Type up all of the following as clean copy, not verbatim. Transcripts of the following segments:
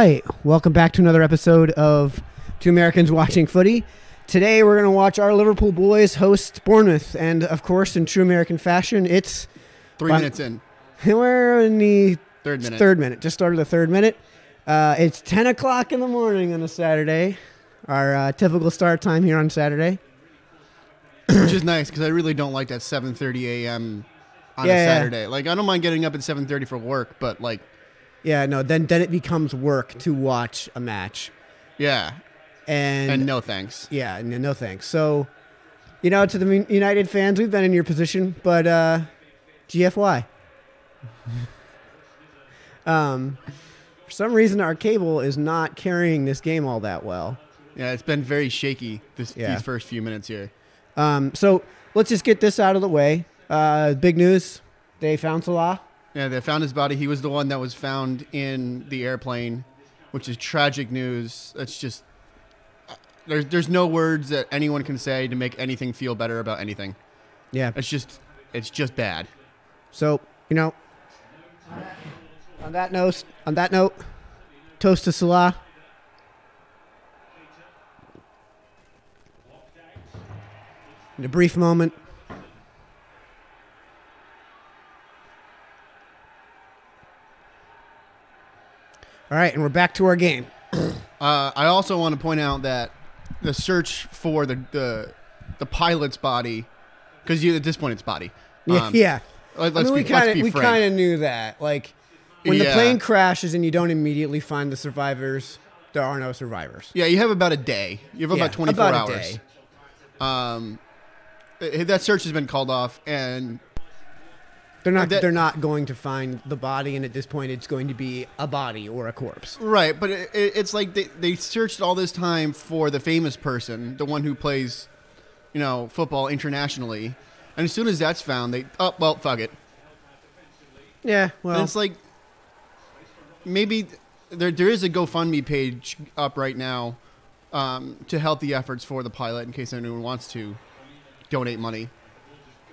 right. Welcome back to another episode of Two Americans Watching Footy. Today we're going to watch our Liverpool boys host Bournemouth. And, of course, in true American fashion, it's... 3 minutes in. We're in the third minute. Just started the third minute. It's 10 o'clock in the morning on a Saturday. Our typical start time here on Saturday. Which is nice because I really don't like that 7:30 a.m. on a Saturday. Like, I don't mind getting up at 7:30 for work, but, like... Yeah, no, then it becomes work to watch a match. Yeah. And no thanks. Yeah, no thanks. So, to the United fans, we've been in your position, but GFY. For some reason, our cable is not carrying this game all that well. Yeah, it's been very shaky these first few minutes here. So let's just get this out of the way. Big news. They found Salah. Yeah, they found his body. He was the one that was found in the airplane, which is tragic news. It's just... There's no words that anyone can say to make anything feel better about anything. Yeah. It's just bad. So, on that note, toast to Salah. In a brief moment. All right, and we're back to our game. I also want to point out that the search for the pilot's body, because at this point it's body. Yeah. Let's be frank. We kind of knew that. Like, when the plane crashes and you don't immediately find the survivors, there are no survivors. Yeah, you have about a day. You have about 24 hours. That search has been called off, and they're not going to find the body, and at this point it's going to be a body or a corpse. Right, but it's like they searched all this time for the famous person, the one who plays, football internationally, and as soon as that's found, fuck it. Yeah, well, and it's like maybe there is a GoFundMe page up right now to help the efforts for the pilot in case anyone wants to donate money.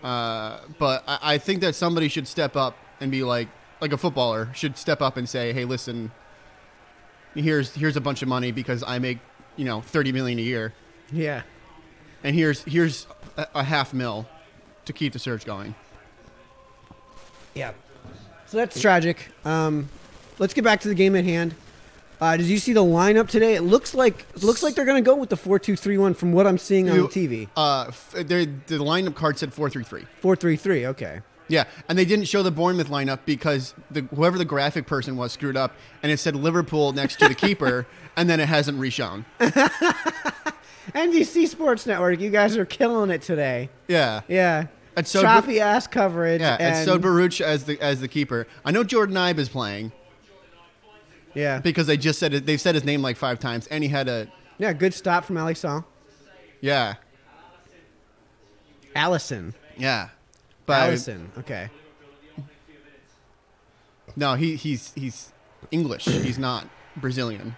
But I think that somebody should step up and be like a footballer should step up and say, hey, listen, here's a bunch of money because I make, $30 million a year. Yeah. And here's a $500,000 to keep the search going. Yeah. So that's tragic. Let's get back to the game at hand. Did you see the lineup today? It looks like they're going to go with the 4-2-3-1 from what I'm seeing on TV. The lineup card said 4-3-3. 4-3-3, okay. Yeah, and they didn't show the Bournemouth lineup because whoever the graphic person was screwed up, and it said Liverpool next to the keeper, and then it hasn't reshown. NBC Sports Network, you guys are killing it today. Yeah. Yeah. And so choppy ass coverage. Yeah, and so Baruch as the keeper. I know Jordan Ibe is playing. Yeah. Because they've said his name like 5 times, and he had a... Yeah, good stop from Alisson. Yeah. Allison. Yeah. But Allison, okay. No, he's English. He's not Brazilian.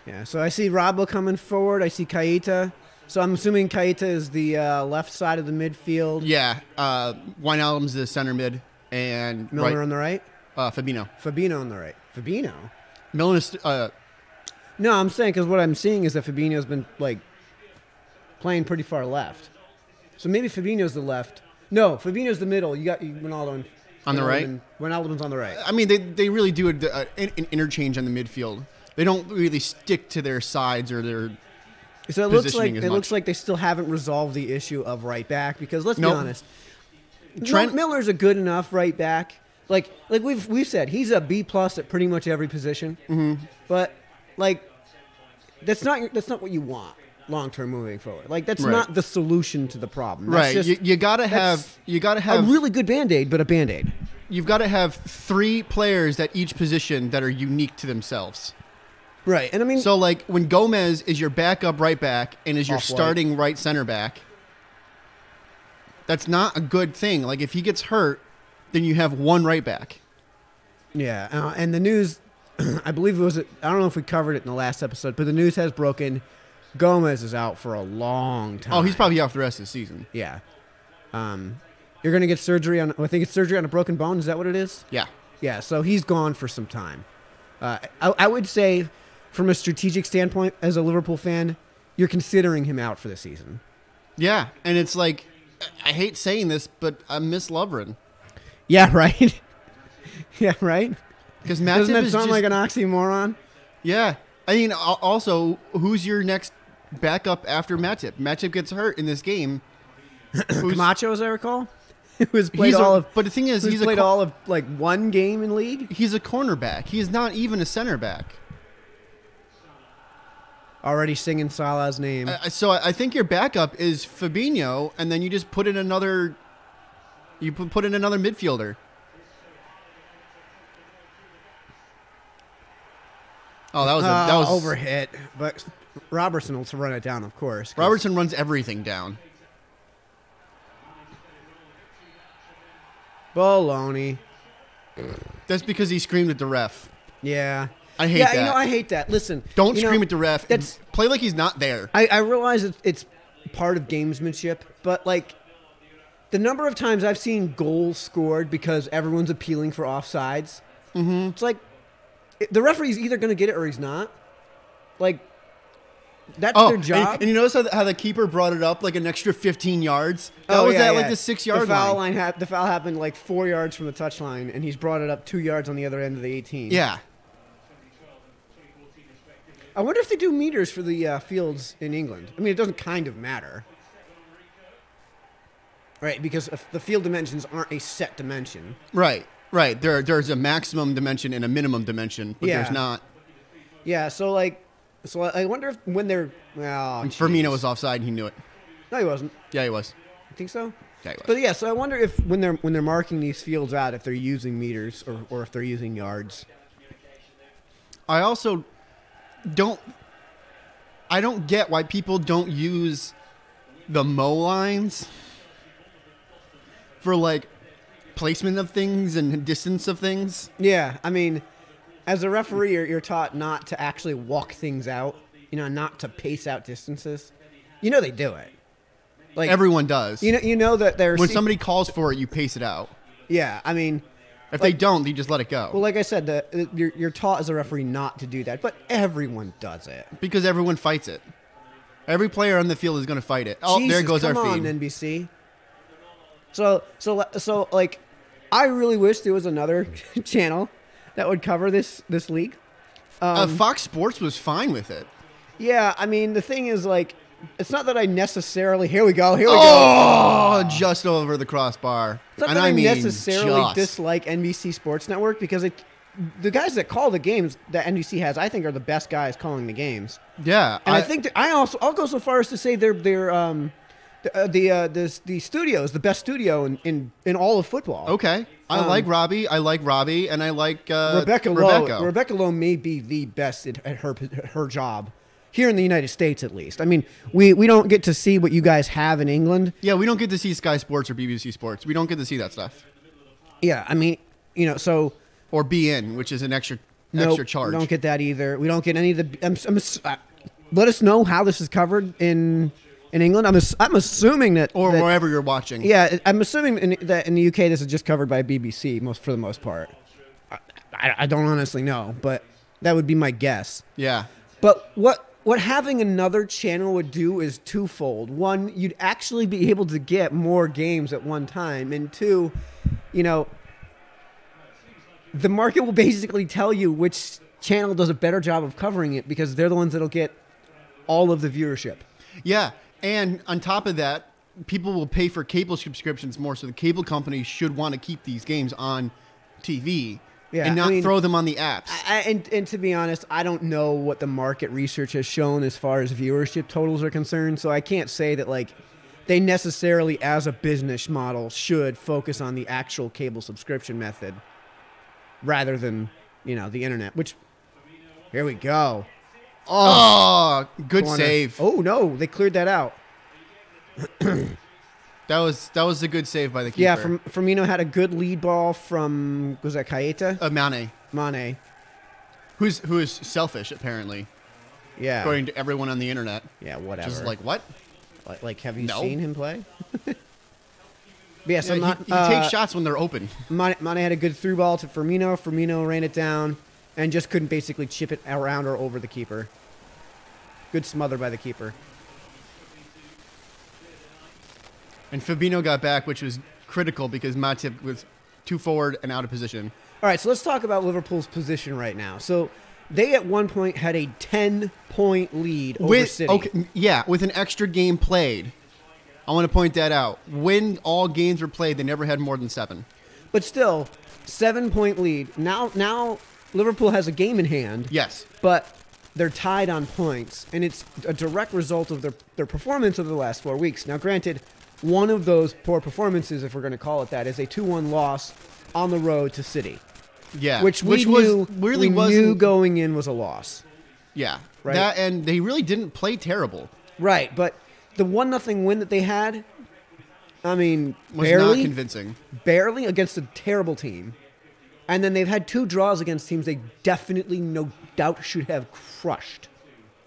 Yeah, so I see Robbo coming forward. I see Keita. So I'm assuming Keita is the left side of the midfield. Yeah. Wijnaldum's the center mid. And Milner on the right? Fabinho. Fabinho on the right. Fabinho? Milner's... No, I'm saying because what I'm seeing is that Fabinho's been, playing pretty far left. So maybe Fabinho's the left. No, Fabinho's the middle. You got Ronaldo on the right? Ronaldo's on the right. I mean, they really do an interchange on the midfield. They don't really stick to their sides or their so it looks like they still haven't resolved the issue of right back because let's be honest. Miller's a good enough right back. Like we've said, he's a B+ at pretty much every position. Mm-hmm. But that's not what you want long term moving forward. That's right. not the solution to the problem. That's right. You gotta have a really good Band-Aid, but a Band-Aid. You've got to have 3 players at each position that are unique to themselves. Right. And I mean, so when Gomez is your backup right back and is your starting right center back, that's not a good thing. If he gets hurt, then you have 1 right back. Yeah. And the news, I believe I don't know if we covered it in the last episode, but the news has broken. Gomez is out for a long time. Oh, he's probably out for the rest of the season. Yeah. You're going to get surgery on, I think it's surgery on a broken bone. Is that what it is? Yeah. Yeah. So he's gone for some time. I would say, from a strategic standpoint, as a Liverpool fan, you're considering him out for the season. Yeah, and it's like, I hate saying this, but I miss Lovren. Yeah, right. Yeah, right. Because Matip doesn't that is sound like an oxymoron? Yeah, I mean, also, who's your next backup after Matip? Matip gets hurt in this game. Camacho, as I recall, who's played But the thing is, he's played all of like one game in league. He's a cornerback. He's not even a center back. Already singing Salah's name. So I think your backup is Fabinho, and then you just put in another. You put in another midfielder. Oh, that was overhit, but Robertson will run it down, of course. Robertson runs everything down. Baloney. That's because he screamed at the ref. Yeah. I hate that. Yeah, I hate that. Listen. Don't scream at the ref. Play like he's not there. I realize it's part of gamesmanship, but like the number of times I've seen goals scored because everyone's appealing for offsides, it's like the referee's either going to get it or he's not. Like, that's their job. And you notice how the keeper brought it up like an extra 15 yards? That was like the 6-yard line. The foul happened like 4 yards from the touchline, and he's brought it up 2 yards on the other end of the 18. Yeah. I wonder if they do meters for the fields in England. I mean, it doesn't kind of matter. Right, because the field dimensions aren't a set dimension. Right. There's a maximum dimension and a minimum dimension, but there's not. Yeah, so I wonder if when they're... Firmino was offside and he knew it. No, he wasn't. Yeah, he was. You think so? Yeah, he was. But yeah, so I wonder if when they're marking these fields out, if they're using meters or if they're using yards. I also don't get why people don't use the mow lines for like placement of things and distance of things. Yeah, I mean, as a referee, you're taught not to actually walk things out, not to pace out distances. They do it. Like everyone does. You know that there's when somebody calls for it, you pace it out. Yeah, I mean, if they don't, you just let it go. Well, like I said, you're taught as a referee not to do that, but everyone does it because everyone fights it. Every player on the field is going to fight it. Oh, Jesus, there goes our feed. Come on, NBC. So, like, I really wish there was another channel that would cover this league. Fox Sports was fine with it. Yeah, I mean, the thing is, like, it's not that I necessarily... Here we go. Oh, just over the crossbar. It's not that I necessarily dislike NBC Sports Network because the guys that call the games that NBC has, I think, are the best guys calling the games. Yeah. And I think I'll go so far as to say they're the studio is the best studio in all of football. Okay. I like Robbie, and I like Rebecca Lowe. Rebecca Lowe may be the best at her job. Here in the United States, at least. I mean, we don't get to see what you guys have in England. Yeah, we don't get to see Sky Sports or BBC Sports. We don't get to see that stuff. Yeah, I mean, so... Or BN, which is an extra charge. We don't get that either. We don't get any of the... let us know how this is covered in England. I'm assuming that... Or wherever you're watching. Yeah, I'm assuming that in the UK this is just covered by BBC for the most part. I don't honestly know, but that would be my guess. Yeah. But what having another channel would do is twofold. One, you'd actually be able to get more games at one time. And two, the market will basically tell you which channel does a better job of covering it because they're the ones that'll get all of the viewership. Yeah. And on top of that, people will pay for cable subscriptions more. So the cable companies should want to keep these games on TV. Yeah, and not throw them on the apps. And to be honest, I don't know what the market research has shown as far as viewership totals are concerned. So I can't say that like they necessarily, as a business model, should focus on the actual cable subscription method rather than the internet. Which here we go. Oh, good save. Oh no, they cleared that out. That was a good save by the keeper. Yeah, Firmino had a good lead ball from, was that Keita? Mane. Who is selfish, apparently. Yeah. According to everyone on the internet. Yeah, whatever. Just like, what? Like have you seen him play? Yeah, he takes shots when they're open. Mane had a good through ball to Firmino. Firmino ran it down. and just couldn't basically chip it around or over the keeper. Good smother by the keeper. And Fabinho got back, which was critical because Matip was too forward and out of position. All right, so let's talk about Liverpool's position right now. So they at one point had a 10-point lead over City. Okay, yeah, with an extra game played. I want to point that out. When all games were played, they never had more than 7. But still, 7-point lead. Now Liverpool has a game in hand. Yes. But they're tied on points, and it's a direct result of their performance over the last 4 weeks. Now, granted, one of those poor performances, if we're going to call it that, is a 2-1 loss on the road to City. Yeah. Which we knew going in was a loss. Yeah. Right? And they really didn't play terrible. Right, but the 1-0 win that they had, I mean, was not convincing. Barely against a terrible team. And then they've had 2 draws against teams they definitely, no doubt, should have crushed.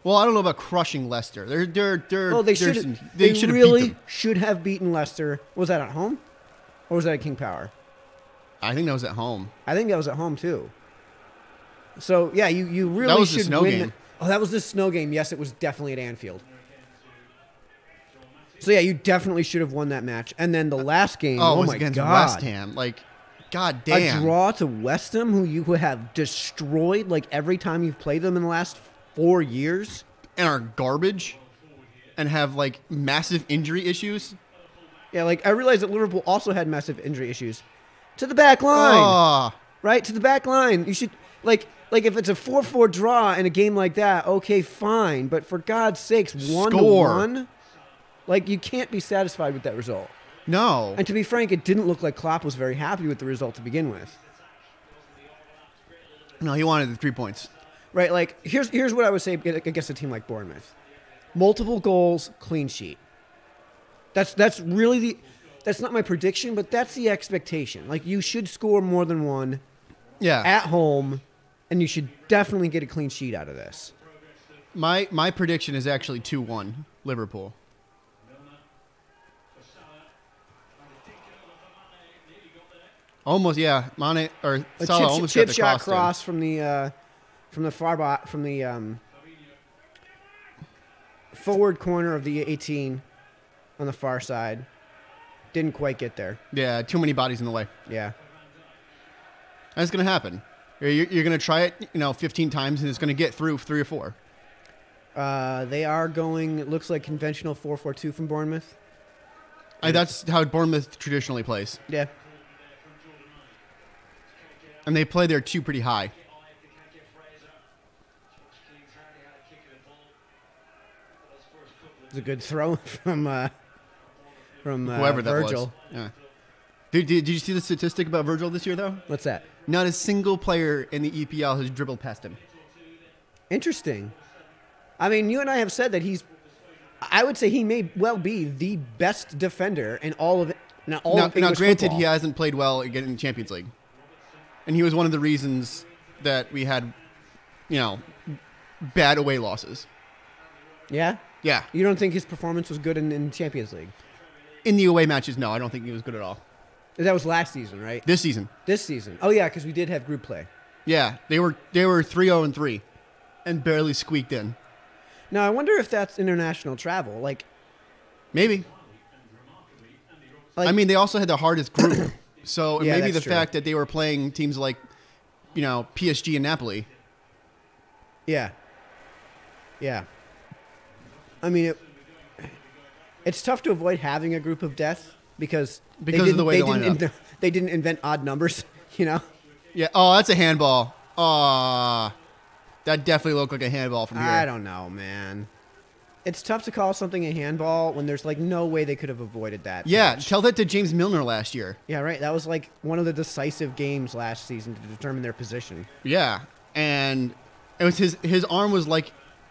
Well, I don't know about crushing Leicester. They should have beaten Leicester. Was that at home? Or was that at King Power? I think that was at home. I think that was at home, too. So, yeah, you really that was should the snow win. Game. Oh, that was the snow game. Yes, it was definitely at Anfield. So, yeah, you definitely should have won that match. And then the last game, it was my against God. West Ham. Like, God damn. A draw to West Ham, who you have destroyed like every time you've played them in the last 4 years. And are garbage and have like massive injury issues. Yeah, like I realized that Liverpool also had massive injury issues. To the back line. Right? To the back line. You should like if it's a 4-4 draw in a game like that, okay, fine. But for God's sakes, 1-1, like you can't be satisfied with that result. No. And to be frank, it didn't look like Klopp was very happy with the result to begin with. No, he wanted the 3 points. Right, like, here's what I would say against a team like Bournemouth. Multiple goals, clean sheet. That's really that's not my prediction, but that's the expectation. Like, you should score more than one at home, and you should definitely get a clean sheet out of this. My prediction is actually 2-1 Liverpool. Almost, yeah. Mane or Salah almost got the shot cross from the forward corner of the 18 on the far side. Didn't quite get there. Yeah, too many bodies in the way. Yeah. That's going to happen. You're going to try it, 15 times, and it's going to get through 3 or 4. They are going, it looks like conventional 4-4-2 from Bournemouth. That's how Bournemouth traditionally plays. Yeah. And they play their 2 pretty high. It's a good throw from whoever that Virgil. Was. Yeah. Did you see the statistic about Virgil this year, though? What's that? Not a single player in the EPL has dribbled past him. Interesting. I mean, you and I have said that I would say he may well be the best defender in all of it. Now, granted, football. He hasn't played well again in the Champions League. And he was one of the reasons that we had, bad away losses. Yeah? Yeah. You don't think his performance was good in Champions League? In the away matches, no. I don't think he was good at all. That was last season, right? This season. Oh, yeah, because we did have group play. Yeah. They were 3-0-3 and barely squeaked in. Now, I wonder if that's international travel. Like, maybe. I mean, they also had the hardest group. So yeah, maybe the true. fact that they were playing teams like, PSG and Napoli. Yeah. Yeah. I mean, it's tough to avoid having a group of death because of the way they didn't invent odd numbers, Yeah. Oh, that's a handball. That definitely looked like a handball from here. I don't know, man. It's tough to call something a handball when there's no way they could have avoided that. Yeah, pitch. tell that to James Milner last year. Yeah, right. That was one of the decisive games last season to determine their position. Yeah, and it was his arm was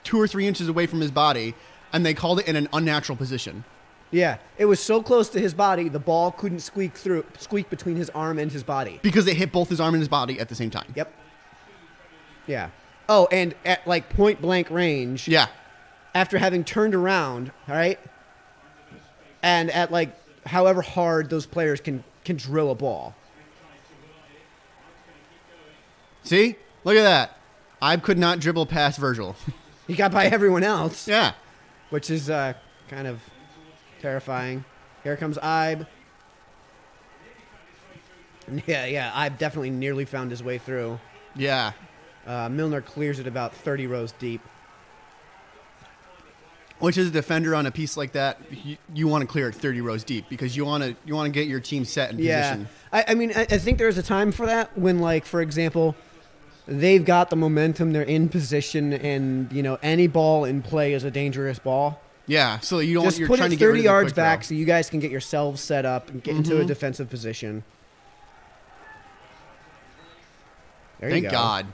2 or 3 inches away from his body, and they called it in an unnatural position. Yeah, it was so close to his body, the ball couldn't squeak between his arm and his body. Because it hit both his arm and his body at the same time. Yep. Yeah. Oh, and at point blank range. Yeah. After having turned around, all right, and at however hard those players can drill a ball. See, Look at that. I could not dribble past Virgil. He got by everyone else. Yeah. Which is kind of terrifying. Here comes Ibe. Yeah, Ibe definitely nearly found his way through. Yeah. Milner clears it about 30 rows deep. Which is a defender on a piece like that, you want to clear it 30 rows deep because you want to get your team set in position. I mean, I think there's a time for that when, like, for example, they've got the momentum, they're in position, and, you know, any ball in play is a dangerous ball. Yeah, so you don't just you're put trying it to 30 get yards back so you guys can get yourselves set up and get into a defensive position. There you go. Thank God.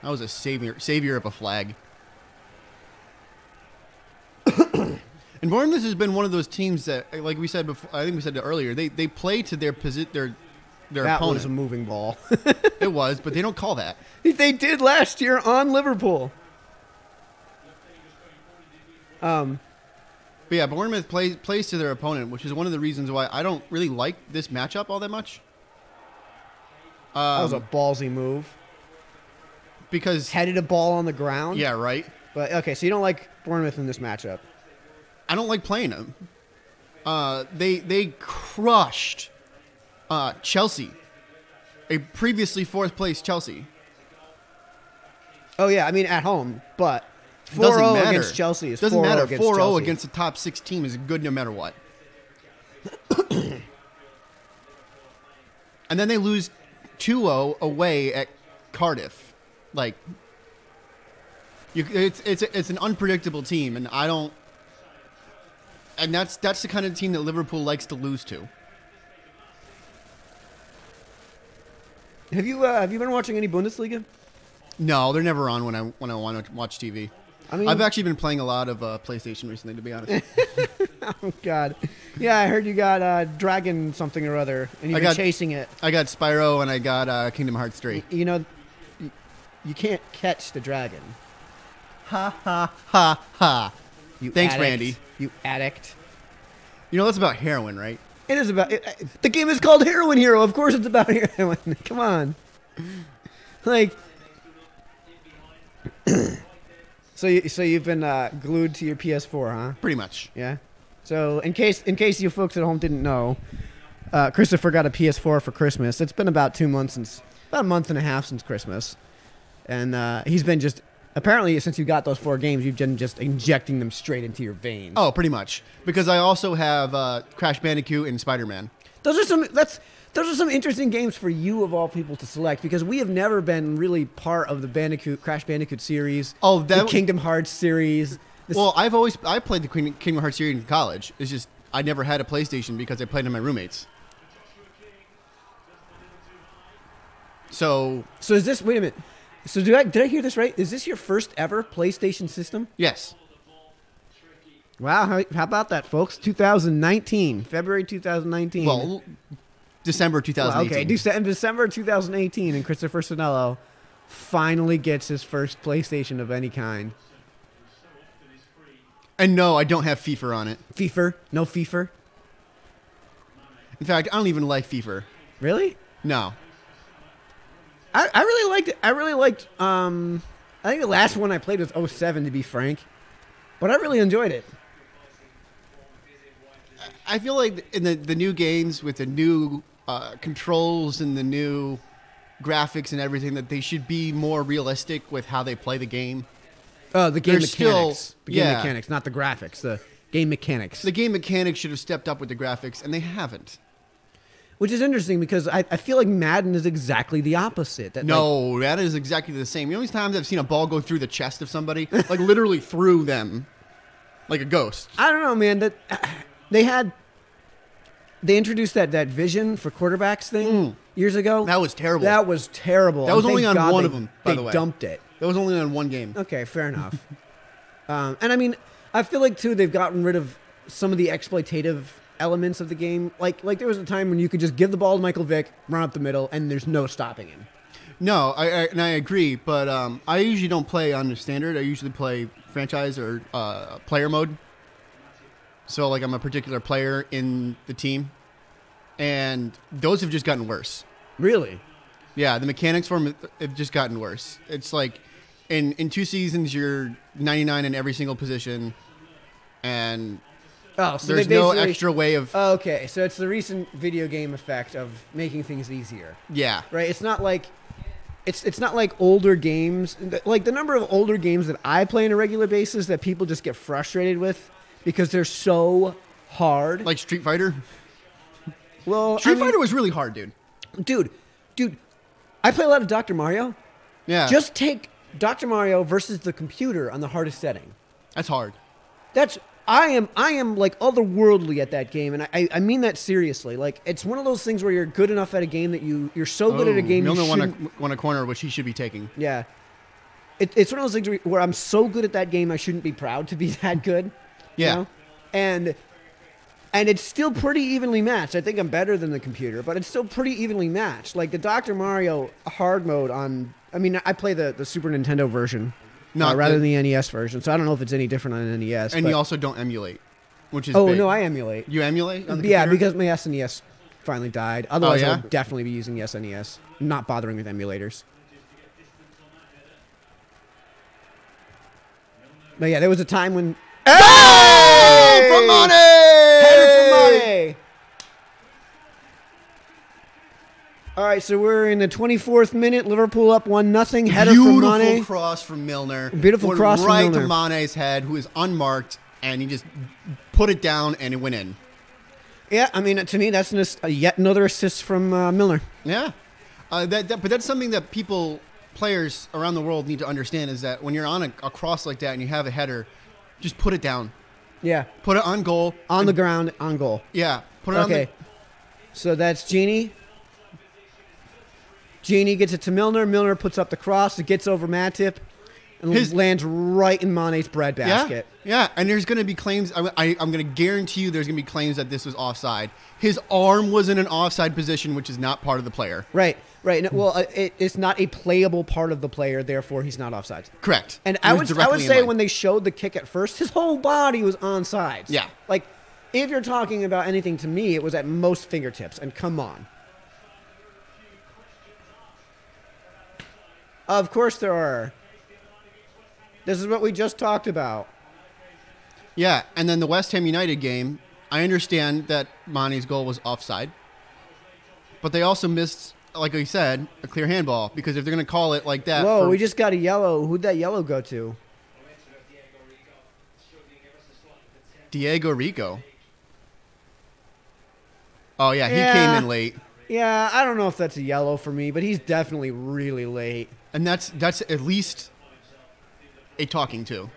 That was a savior of a flag. And Bournemouth has been one of those teams that, like we said before, I think we said it earlier, they play to their opponent. That was a moving ball. It was, but they don't call that. They did last year on Liverpool. But yeah, Bournemouth plays to their opponent, which is one of the reasons why I don't really like this matchup all that much. That was a ballsy move. Because headed a ball on the ground. Yeah, right. But okay, so you don't like Bournemouth in this matchup. I don't like playing them. They crushed Chelsea, a previously fourth place Chelsea. Oh yeah, I mean at home, but 4-0 against Chelsea is 4-0 doesn't matter. against 4-0 Chelsea. Against the top 6 team is good no matter what. And then they lose 2-0 away at Cardiff. Like, it's an unpredictable team, and I don't. And that's the kind of team that Liverpool likes to lose to. Have you been watching any Bundesliga? No, they're never on when I want to watch TV. I mean, I've actually been playing a lot of PlayStation recently, to be honest. Oh God, yeah, I heard you got Dragon something or other, and you're chasing it. I got Spyro and I got Kingdom Hearts 3. You know, you can't catch the dragon. Ha ha ha ha. Thanks, addict. Randy. You addict. You know that's about heroin, right? It is about. The game is called Heroin Hero. Of course, it's about heroin. Come on, like. So you've been glued to your PS4, huh? Pretty much. Yeah. So in case you folks at home didn't know, Christopher got a PS4 for Christmas. It's been about a month and a half since Christmas, and he's been just apparently since you got those 4 games, you've been just injecting them straight into your veins. Oh, pretty much. Because I also have Crash Bandicoot and Spider-Man. Those are some interesting games for you of all people to select because we have never been really part of the Crash Bandicoot series. Oh, the Kingdom Hearts series. Well, I played the Kingdom Hearts series in college. It's just I never had a PlayStation because I played with my roommates. So is this? Wait a minute. So did I hear this right? Is this your first ever PlayStation system? Yes. Wow, how about that, folks? 2019, February 2019. Well, December 2018. Well, okay, December 2018, and Christopher Sonello finally gets his first PlayStation of any kind. And no, I don't have FIFA on it. FIFA? No FIFA? In fact, I don't even like FIFA. Really? No. I really liked it. I think the last one I played was 07, to be frank. But I really enjoyed it. I feel like in the new games with the new controls and the new graphics and everything that they should be more realistic with how they play the game. The game mechanics. The game mechanics, not the graphics. The game mechanics. The game mechanics should have stepped up with the graphics, and they haven't. Which is interesting because I feel like Madden is exactly the opposite. That is exactly the same. You know how many times I've seen a ball go through the chest of somebody? Like literally through them. Like a ghost. I don't know, man. They introduced that vision for quarterbacks thing years ago. That was terrible. That was only on one of them, by the way. They dumped it. That was only on one game. Okay, fair enough. And I mean, I feel like, too, they've gotten rid of some of the exploitative elements of the game. Like there was a time when you could just give the ball to Michael Vick, run up the middle, and there's no stopping him. No, I agree, but I usually don't play on the standard. I usually play franchise or player mode. So, like, I'm a particular player in the team, and those have just gotten worse. Really? Yeah, the mechanics for him have just gotten worse. It's like in 2 seasons, you're 99 in every single position, and so there's no extra way of... Okay, so it's the recent video game effect of making things easier. Yeah. Right? It's not like... It's not like older games. Like the number of older games that I play on a regular basis that people just get frustrated with because they're so hard. Like Street Fighter? Well, Street Fighter was really hard, dude. Dude, I play a lot of Dr. Mario. Yeah. Just take Dr. Mario versus the computer on the hardest setting. That's hard. I am like otherworldly at that game, and I mean that seriously. Like it's one of those things where you're good enough at a game that you're so good at a game. Milner won a corner, which he should be taking. Yeah, it's one of those things where I'm so good at that game, I shouldn't be proud to be that good. Yeah, you know? And it's still pretty evenly matched. I think I'm better than the computer, but it's still pretty evenly matched. Like the Dr. Mario hard mode on. I mean, I play the Super Nintendo version. Rather than the NES version. So I don't know if it's any different on an NES. And you also don't emulate, which is big. No, I emulate. You emulate on the Yeah, computer? because my SNES finally died. Otherwise, I would definitely be using the SNES. Not bothering with emulators. But yeah, there was a time when... Hey! From Money! Header from Money! All right, so we're in the 24th minute. Liverpool up 1-0. Header from Mane. Beautiful cross from Milner. Beautiful cross from Milner. Milner. Right to Mane's head, who is unmarked, and he just put it down, and it went in. Yeah, I mean, to me, that's yet another assist from Milner. Yeah. But that's something that players around the world need to understand, is that when you're on a cross like that and you have a header, just put it down. Yeah. Put it on goal. On the ground, on goal. Yeah. Put it on the... So that's Genie. Genie gets it to Milner. Milner puts up the cross. It gets over Matip and lands right in Mane's breadbasket. Yeah, and there's going to be claims. I'm going to guarantee you there's going to be claims that this was offside. His arm was in an offside position, which is not part of the player. Right. Well, it's not a playable part of the player, therefore he's not offside. Correct. And I would say when they showed the kick at first, his whole body was onside. Yeah. Like, if you're talking about anything to me, it was at most fingertips. And come on. Of course there are. This is what we just talked about. Yeah, and then the West Ham United game, I understand that Mane's goal was offside, but they also missed, like I said, a clear handball, because if they're going to call it like that... Whoa, we just got a yellow. Who'd that yellow go to? Diego Rico. Oh, yeah, he came in late. Yeah, I don't know if that's a yellow for me, but he's definitely really late. And that's at least a talking to.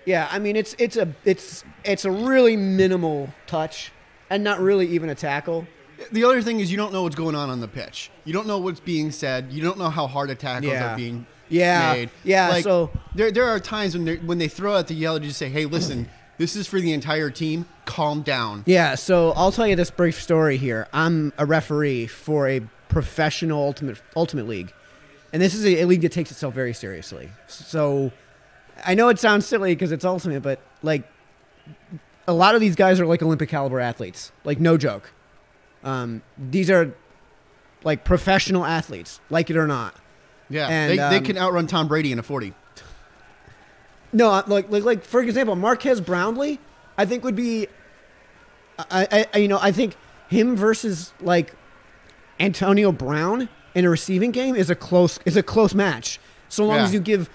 Yeah, I mean it's a really minimal touch and not really even a tackle. The other thing is you don't know what's going on the pitch. You don't know what's being said. You don't know how hard the tackles are being made. Yeah, like, so there are times when they throw out the yellow to just say, "Hey, listen, this is for the entire team. Calm down." Yeah, so I'll tell you this brief story here. I'm a referee for a professional ultimate league. And this is a league that takes itself very seriously. So I know it sounds silly because it's ultimate, but like a lot of these guys are like Olympic caliber athletes. Like no joke. These are like professional athletes, like it or not. Yeah, and, they can outrun Tom Brady in a 40. No, like for example, Marquez Brownlee, I think would be, I think him versus like Antonio Brown in a receiving game is a close match. So long as you give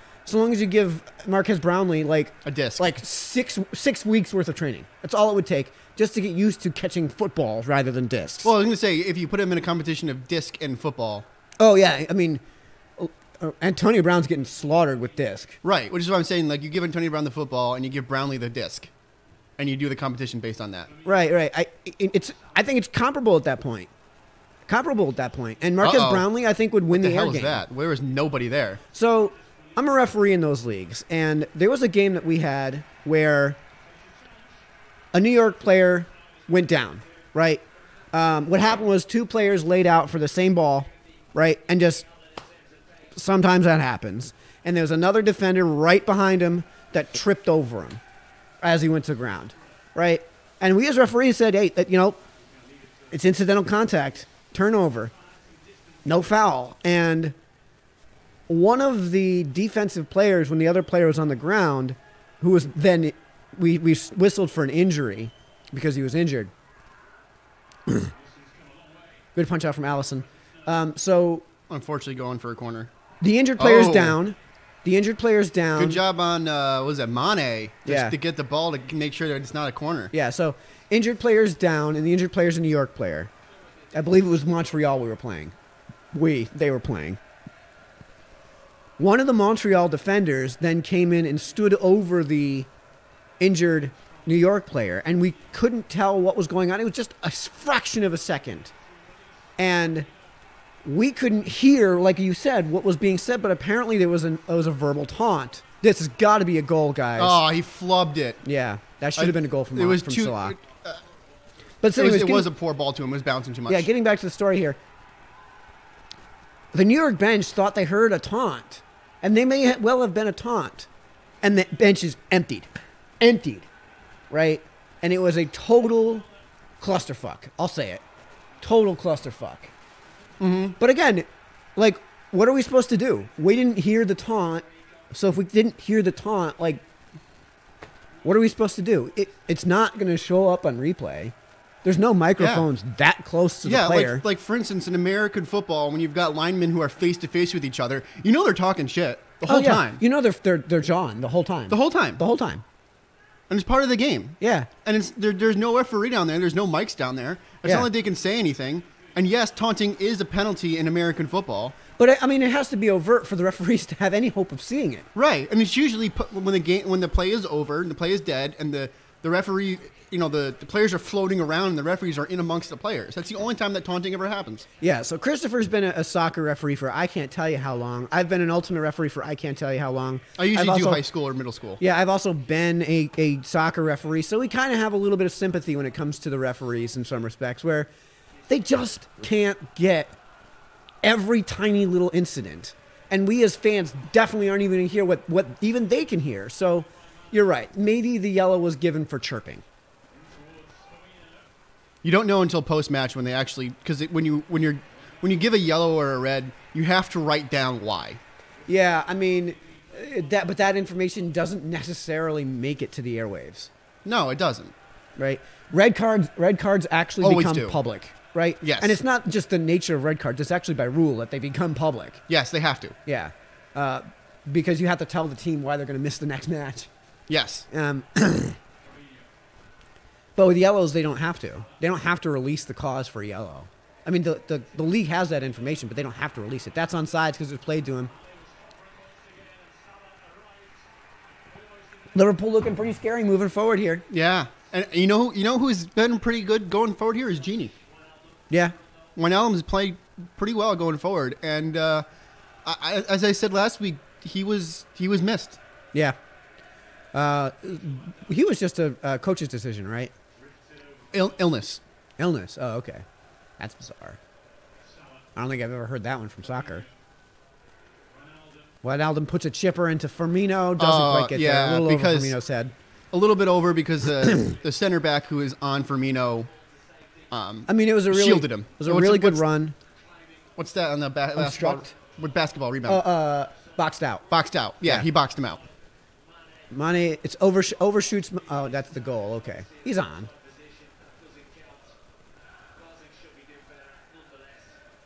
Marquez Brownlee like a disc, like six weeks worth of training. That's all it would take just to get used to catching footballs rather than discs. Well, I was going to say if you put him in a competition of disc and football. Oh yeah, I mean, Antonio Brown's getting slaughtered with disc. Right, which is what I'm saying. Like you give Antonio Brown the football and you give Brownlee the disc, and you do the competition based on that. Right. I think it's comparable at that point. And Marquez Brownlee, I think, would win the air game. What the hell is that? Where was nobody there? So I'm a referee in those leagues, and there was a game that we had where a New York player went down, right? What happened was two players laid out for the same ball, right? And just sometimes that happens. And there was another defender right behind him that tripped over him as he went to the ground, right? And we as referees said, hey, it's incidental contact. Turnover. No foul. And one of the defensive players, when the other player was on the ground, who was then, we whistled for an injury because he was injured. Good punch out from Allison. So unfortunately going for a corner. The injured player's down. The injured player's down. Good job on, was it Mane? Just to get the ball to make sure that it's not a corner. Yeah, so injured player's down, and the injured player's a New York player. I believe it was Montreal we were playing. They were playing. One of the Montreal defenders then came in and stood over the injured New York player, and we couldn't tell what was going on. It was just a fraction of a second. And we couldn't hear, like you said, what was being said, but apparently there was a verbal taunt. This has got to be a goal, guys. Oh, he flubbed it. Yeah, that should have been a goal from Salah. But it was a poor ball to him. It was bouncing too much. Yeah, getting back to the story here. The New York bench thought they heard a taunt, and they may well have been a taunt. And the bench is emptied, right? And it was a total clusterfuck. I'll say it. Total clusterfuck. Mm-hmm. But again, like, what are we supposed to do? We didn't hear the taunt. So if we didn't hear the taunt, like, what are we supposed to do? It's not going to show up on replay. There's no microphones that close to the player. Like for instance, in American football, when you've got linemen who are face to face with each other, you know they're talking shit the whole time. You know they're jawing the whole time. The whole time. And it's part of the game. Yeah. And there's no referee down there. There's no mics down there. It's not like they can say anything. And yes, taunting is a penalty in American football. But I mean, it has to be overt for the referees to have any hope of seeing it. Right. And it's usually when the play is over and the play is dead and the referee, you know, the players are floating around and the referees are in amongst the players. That's the only time that taunting ever happens. Yeah. So Christopher's been a soccer referee for I can't tell you how long. I've been an ultimate referee for I can't tell you how long. I usually do high school or middle school. Yeah. I've also been a soccer referee. So we kind of have a little bit of sympathy when it comes to the referees in some respects where they just can't get every tiny little incident. And we as fans definitely aren't even going to hear what even they can hear. So you're right. Maybe the yellow was given for chirping. You don't know until post-match when they actually, because when you give a yellow or a red, you have to write down why. Yeah, I mean, but that information doesn't necessarily make it to the airwaves. No, it doesn't. Right? Red cards actually Always become do. Public. Right? Yes. And it's not just the nature of red cards. It's actually by rule that they become public. Yes, they have to. Yeah. Because you have to tell the team why they're going to miss the next match. Yes. But with yellows, they don't have to. They don't have to release the cause for yellow. I mean, the league has that information, but they don't have to release it. That's onside because it's played to him. Liverpool looking pretty scary moving forward here. Yeah. And you know who's been pretty good going forward here is Genie. Yeah. Wijnaldum has played pretty well going forward, and as I said last week, he was missed. Yeah. He was just a coach's decision, right? Illness. Oh, okay. That's bizarre. I don't think I've ever heard that one from soccer. Wijnaldum puts a chipper into Firmino. Doesn't quite get there. A little over Firmino's head. A little bit over because the center back who is on Firmino. I mean, it was shielded him. It was a really good run. What's that on the basketball? With basketball rebound. Boxed out. Boxed out. Yeah, he boxed him out. Mane, it's overshoots. Oh, that's the goal. Okay, he's on.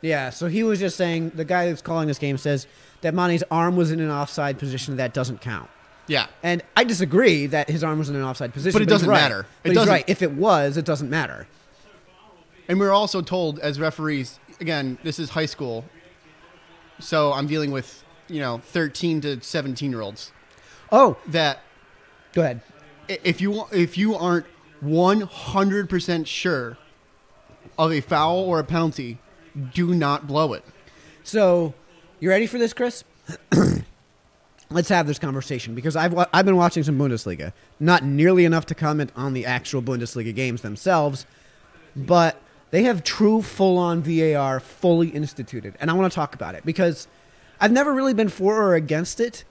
Yeah, so he was just saying, the guy that's calling this game says that Mane's arm was in an offside position. That doesn't count. Yeah. And I disagree that his arm was in an offside position. But it doesn't matter. But he's right. If it was, it doesn't matter. And we're also told as referees, again, this is high school, so I'm dealing with, 13 to 17-year-olds. Oh. That. Go ahead. If you aren't 100% sure of a foul or a penalty, do not blow it. So, you ready for this, Chris? Let's have this conversation because I've been watching some Bundesliga. Not nearly enough to comment on the actual Bundesliga games themselves, but they have true full-on VAR fully instituted, and I want to talk about it because I've never really been for or against it,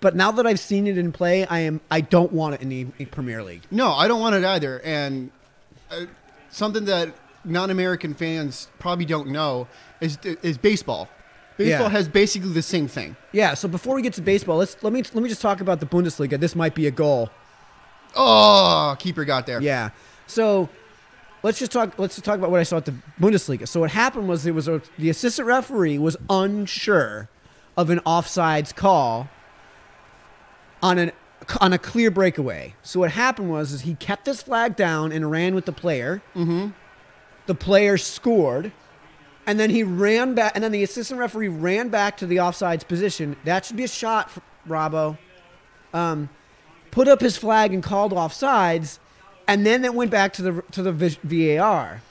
but now that I've seen it in play, I don't want it in the Premier League. No, I don't want it either, and something that non-American fans probably don't know is baseball. Baseball has basically the same thing. Yeah. So before we get to baseball, let me just talk about the Bundesliga. This might be a goal. Oh, keeper got there. Yeah. So let's talk about what I saw at the Bundesliga. So what happened was the assistant referee was unsure of an offsides call on a clear breakaway. So what happened was he kept his flag down and ran with the player. Mm-hmm. The player scored. And then he ran back, and then the assistant referee ran back to the offsides position. That should be a shot, for Robbo. Put up his flag and called offsides, and then it went back to the VAR.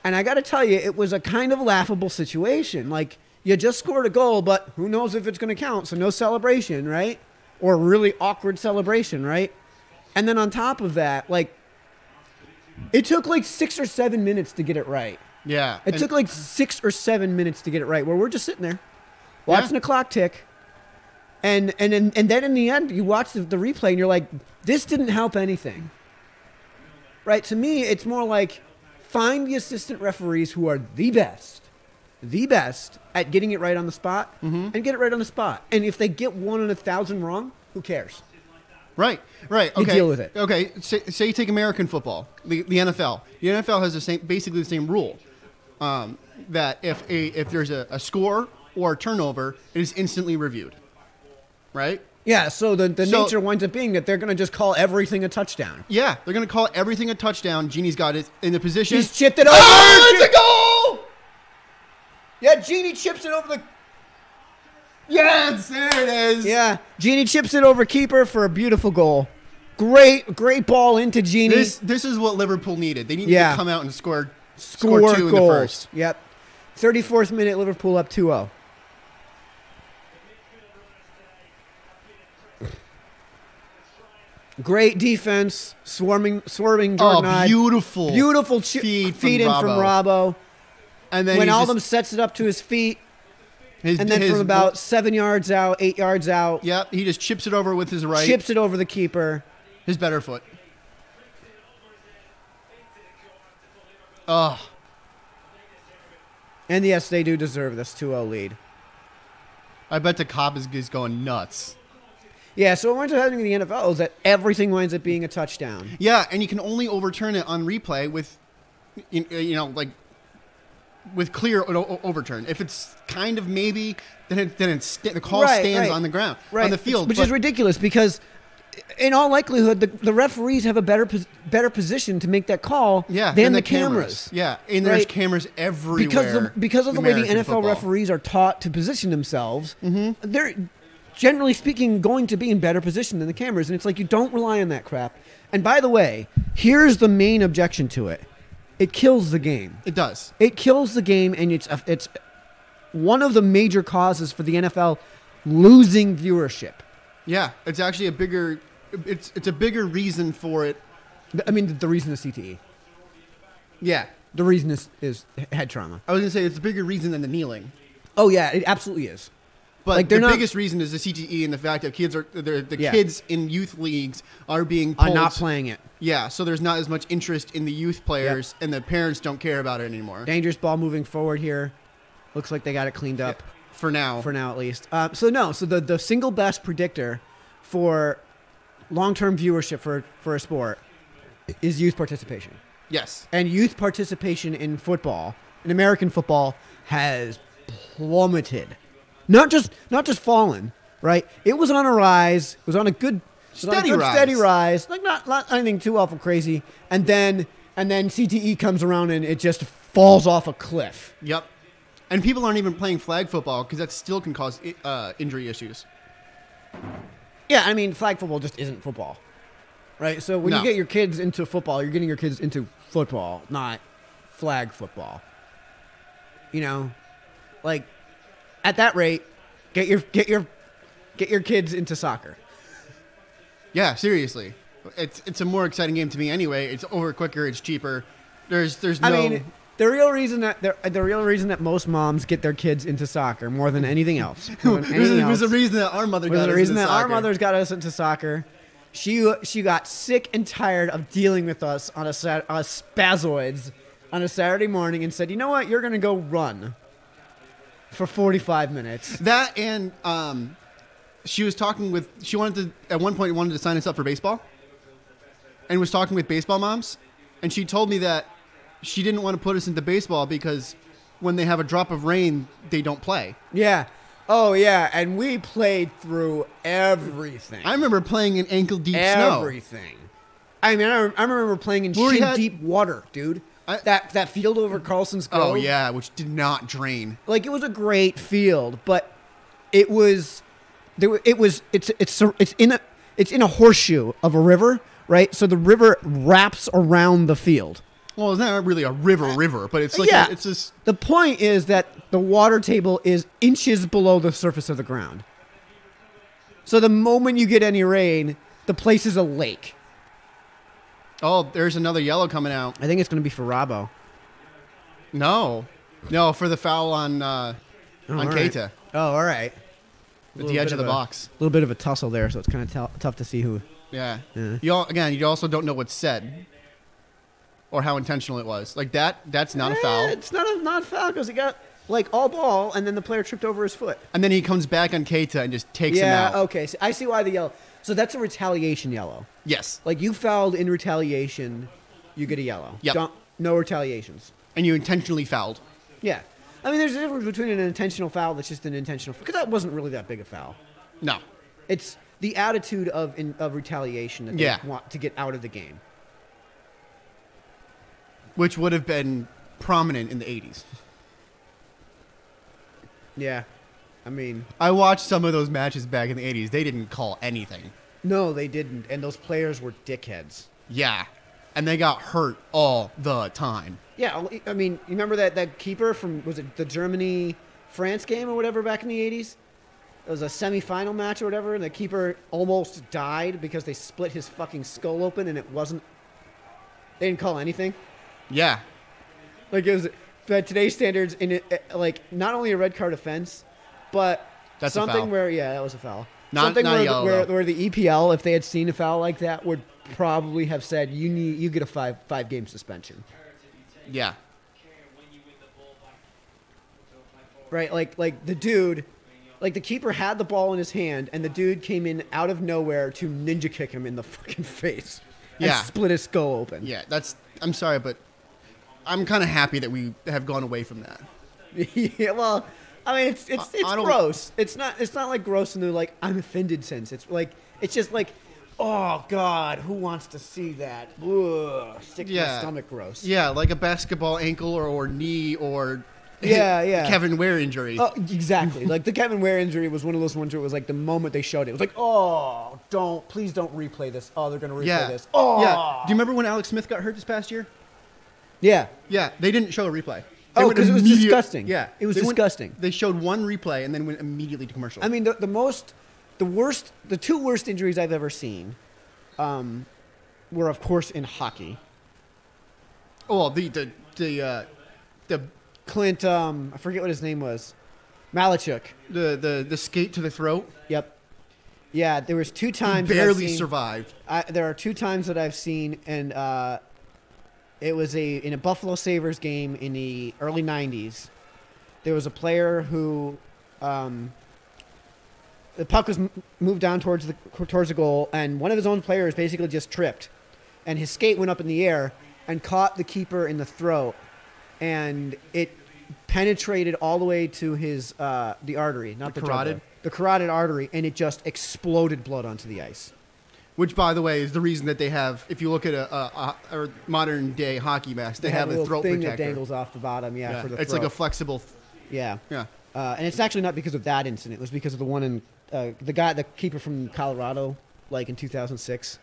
And I got to tell you, it was a kind of laughable situation. Like, you just scored a goal, but who knows if it's going to count? So no celebration, right? Or a really awkward celebration, right? And then on top of that, like, it took like 6 or 7 minutes to get it right. Yeah. It took like 6 or 7 minutes to get it right, where we're just sitting there watching the clock tick. And then in the end, you watch the replay and you're like, this didn't help anything. Right? To me, it's more like find the assistant referees who are the best at getting it right on the spot and get it right on the spot. And if they get 1 in 1,000 wrong, who cares? Right. Okay. You deal with it. Okay. Say you take American football, the NFL. The NFL has basically the same rule. That if there's a score or a turnover, it is instantly reviewed, right? Yeah, so the nature winds up being that they're going to just call everything a touchdown. Yeah, they're going to call everything a touchdown. Genie's got it in the position. He's chipped it over. Oh, it's a goal! Yeah, Genie chips it over the... Yes, there it is. Yeah, Genie chips it over keeper for a beautiful goal. Great ball into Genie. This is what Liverpool needed. They needed to come out and score 2 goals in the first. Yep. 34th minute, Liverpool up 2-0. Great defense, swerving Jordan Ibe. Beautiful feed in from Robbo. And then Wijnaldum sets it up to his feet. From about 7 yards out, 8 yards out. Yep, he just chips it over with his right. Chips it over the keeper. His better foot. Oh. And yes, they do deserve this 2-0 lead. I bet the cop is going nuts. Yeah, so what winds up happening in the NFL is that everything winds up being a touchdown. Yeah, and you can only overturn it on replay with, with clear overturn. If it's kind of maybe, then the call stands on the ground, on the field. Which is ridiculous because, in all likelihood, the referees have a better position to make that call than the cameras. Yeah, and there's cameras everywhere. Because of the way the NFL referees are taught to position themselves, they're generally speaking going to be in better position than the cameras. And it's like you don't rely on that crap. And by the way, here's the main objection to it. It kills the game. It does. It kills the game, and it's one of the major causes for the NFL losing viewership. Yeah, it's actually a bigger reason for it. I mean, the reason is CTE. Yeah. The reason is head trauma. I was going to say it's a bigger reason than the kneeling. Oh, yeah, it absolutely is. But the biggest reason is the CTE and the fact that kids in youth leagues are being pulled. Are not playing it. Yeah, so there's not as much interest in the youth players, and the parents don't care about it anymore. Dangerous ball moving forward here. Looks like they got it cleaned up. Yeah, for now. For now, at least. So the single best predictor for long-term viewership for a sport is youth participation. Yes. And youth participation in football, in American football, has plummeted. Not just fallen, right? It was on a rise. It was on a good steady rise. Like not anything too awful crazy. And then CTE comes around and it just falls off a cliff. Yep. And people aren't even playing flag football because that still can cause injury issues. Yeah, I mean, flag football just isn't football, right? So when you get your kids into football, you're getting your kids into football, not flag football. You know, like at that rate, get your kids into soccer. Yeah, seriously, it's a more exciting game to me anyway. It's over quicker, it's cheaper. There's no. I mean, the real reason that most moms get their kids into soccer more than anything else. It was the reason that our mother got us into soccer. Our mothers got us into soccer. She got sick and tired of dealing with us on a spazoids on a Saturday morning and said, you know what, you're going to go run for 45 minutes. That and she was talking with, she wanted to, at one point wanted to sign us up for baseball and was talking with baseball moms. And she told me that she didn't want to put us into baseball because when they have a drop of rain, they don't play. Yeah. Oh, yeah. And we played through everything. I remember playing in ankle-deep snow. Everything. I mean, I remember playing in shin-deep water, dude. That field over Carlson's Grove. Oh, yeah, which did not drain. Like, it was a great field, but it's in a horseshoe of a river, right? So the river wraps around the field. Well, it's not really a river, but it's like it's just. The point is that the water table is inches below the surface of the ground. So the moment you get any rain, the place is a lake. Oh, there's another yellow coming out. I think it's going to be for Robbo. No, for the foul on Keita. Right. Oh, all right. At the edge of the box. A little bit of a tussle there, so it's kind of tough to see who. Yeah. You also don't know what's said or how intentional it was. Like that's not a foul. It's not a foul because he got like all ball, and then the player tripped over his foot. And then he comes back on Keita and just takes him out. Yeah, okay. So I see why the yellow. So that's a retaliation yellow. Yes. Like you fouled in retaliation, you get a yellow. Yep. No retaliations. And you intentionally fouled. Yeah. I mean, there's a difference between an intentional foul that's just an intentional foul. Because that wasn't really that big a foul. No. It's the attitude of retaliation that they want to get out of the game. Which would have been prominent in the 80s. Yeah. I mean, I watched some of those matches back in the 80s. They didn't call anything. No, they didn't. And those players were dickheads. Yeah. And they got hurt all the time. Yeah. I mean, you remember that keeper from, was it the Germany-France game or whatever back in the 80s? It was a semifinal match or whatever, and the keeper almost died because they split his fucking skull open and it wasn't, they didn't call anything. Yeah. Like it was, by today's standards, in it, like not only a red card offense, but that's something where, that was a foul. Not yellow, where the EPL, if they had seen a foul like that, would probably have said you get a five game suspension. Yeah. Right, like the dude, like the keeper had the ball in his hand, and the dude came in out of nowhere to ninja kick him in the fucking face. And split his skull open. Yeah, I'm sorry, but I'm kind of happy that we have gone away from that. Yeah, well, I mean, it's gross. It's not like gross and they're like, I'm offended since. It's just like, oh God, who wants to see that? Ugh, stick to my stomach gross. Yeah, like a basketball ankle or knee or Kevin Ware injury. Oh, exactly. Like the Kevin Ware injury was one of those ones where it was like the moment they showed it, it was like, oh, please don't replay this. Oh, they're going to replay this. Oh. Yeah. Do you remember when Alex Smith got hurt this past year? Yeah. Yeah, they didn't show a replay. Because it was disgusting. Yeah. It was disgusting. They showed one replay and then went immediately to commercial. I mean, the two worst injuries I've ever seen were, of course, in hockey. Oh, well, the Clint, I forget what his name was. Malachuk. The skate to the throat? Yep. Yeah, there was 2 times. He barely survived. There are 2 times that I've seen, and it was in a Buffalo Sabres game in the early 90s. There was a player who the puck was moved down towards the goal, and one of his own players basically just tripped, and his skate went up in the air and caught the keeper in the throat, and it penetrated all the way to his the artery, not the carotid, the carotid artery, and it just exploded blood onto the ice. Which, by the way, is the reason that they have, if you look at a modern day hockey mask, they have a throat thing protector that dangles off the bottom. Yeah, for the it's throat. like a flexible. Yeah. And it's actually not because of that incident. It was because of the one in the keeper from Colorado, like in 2006,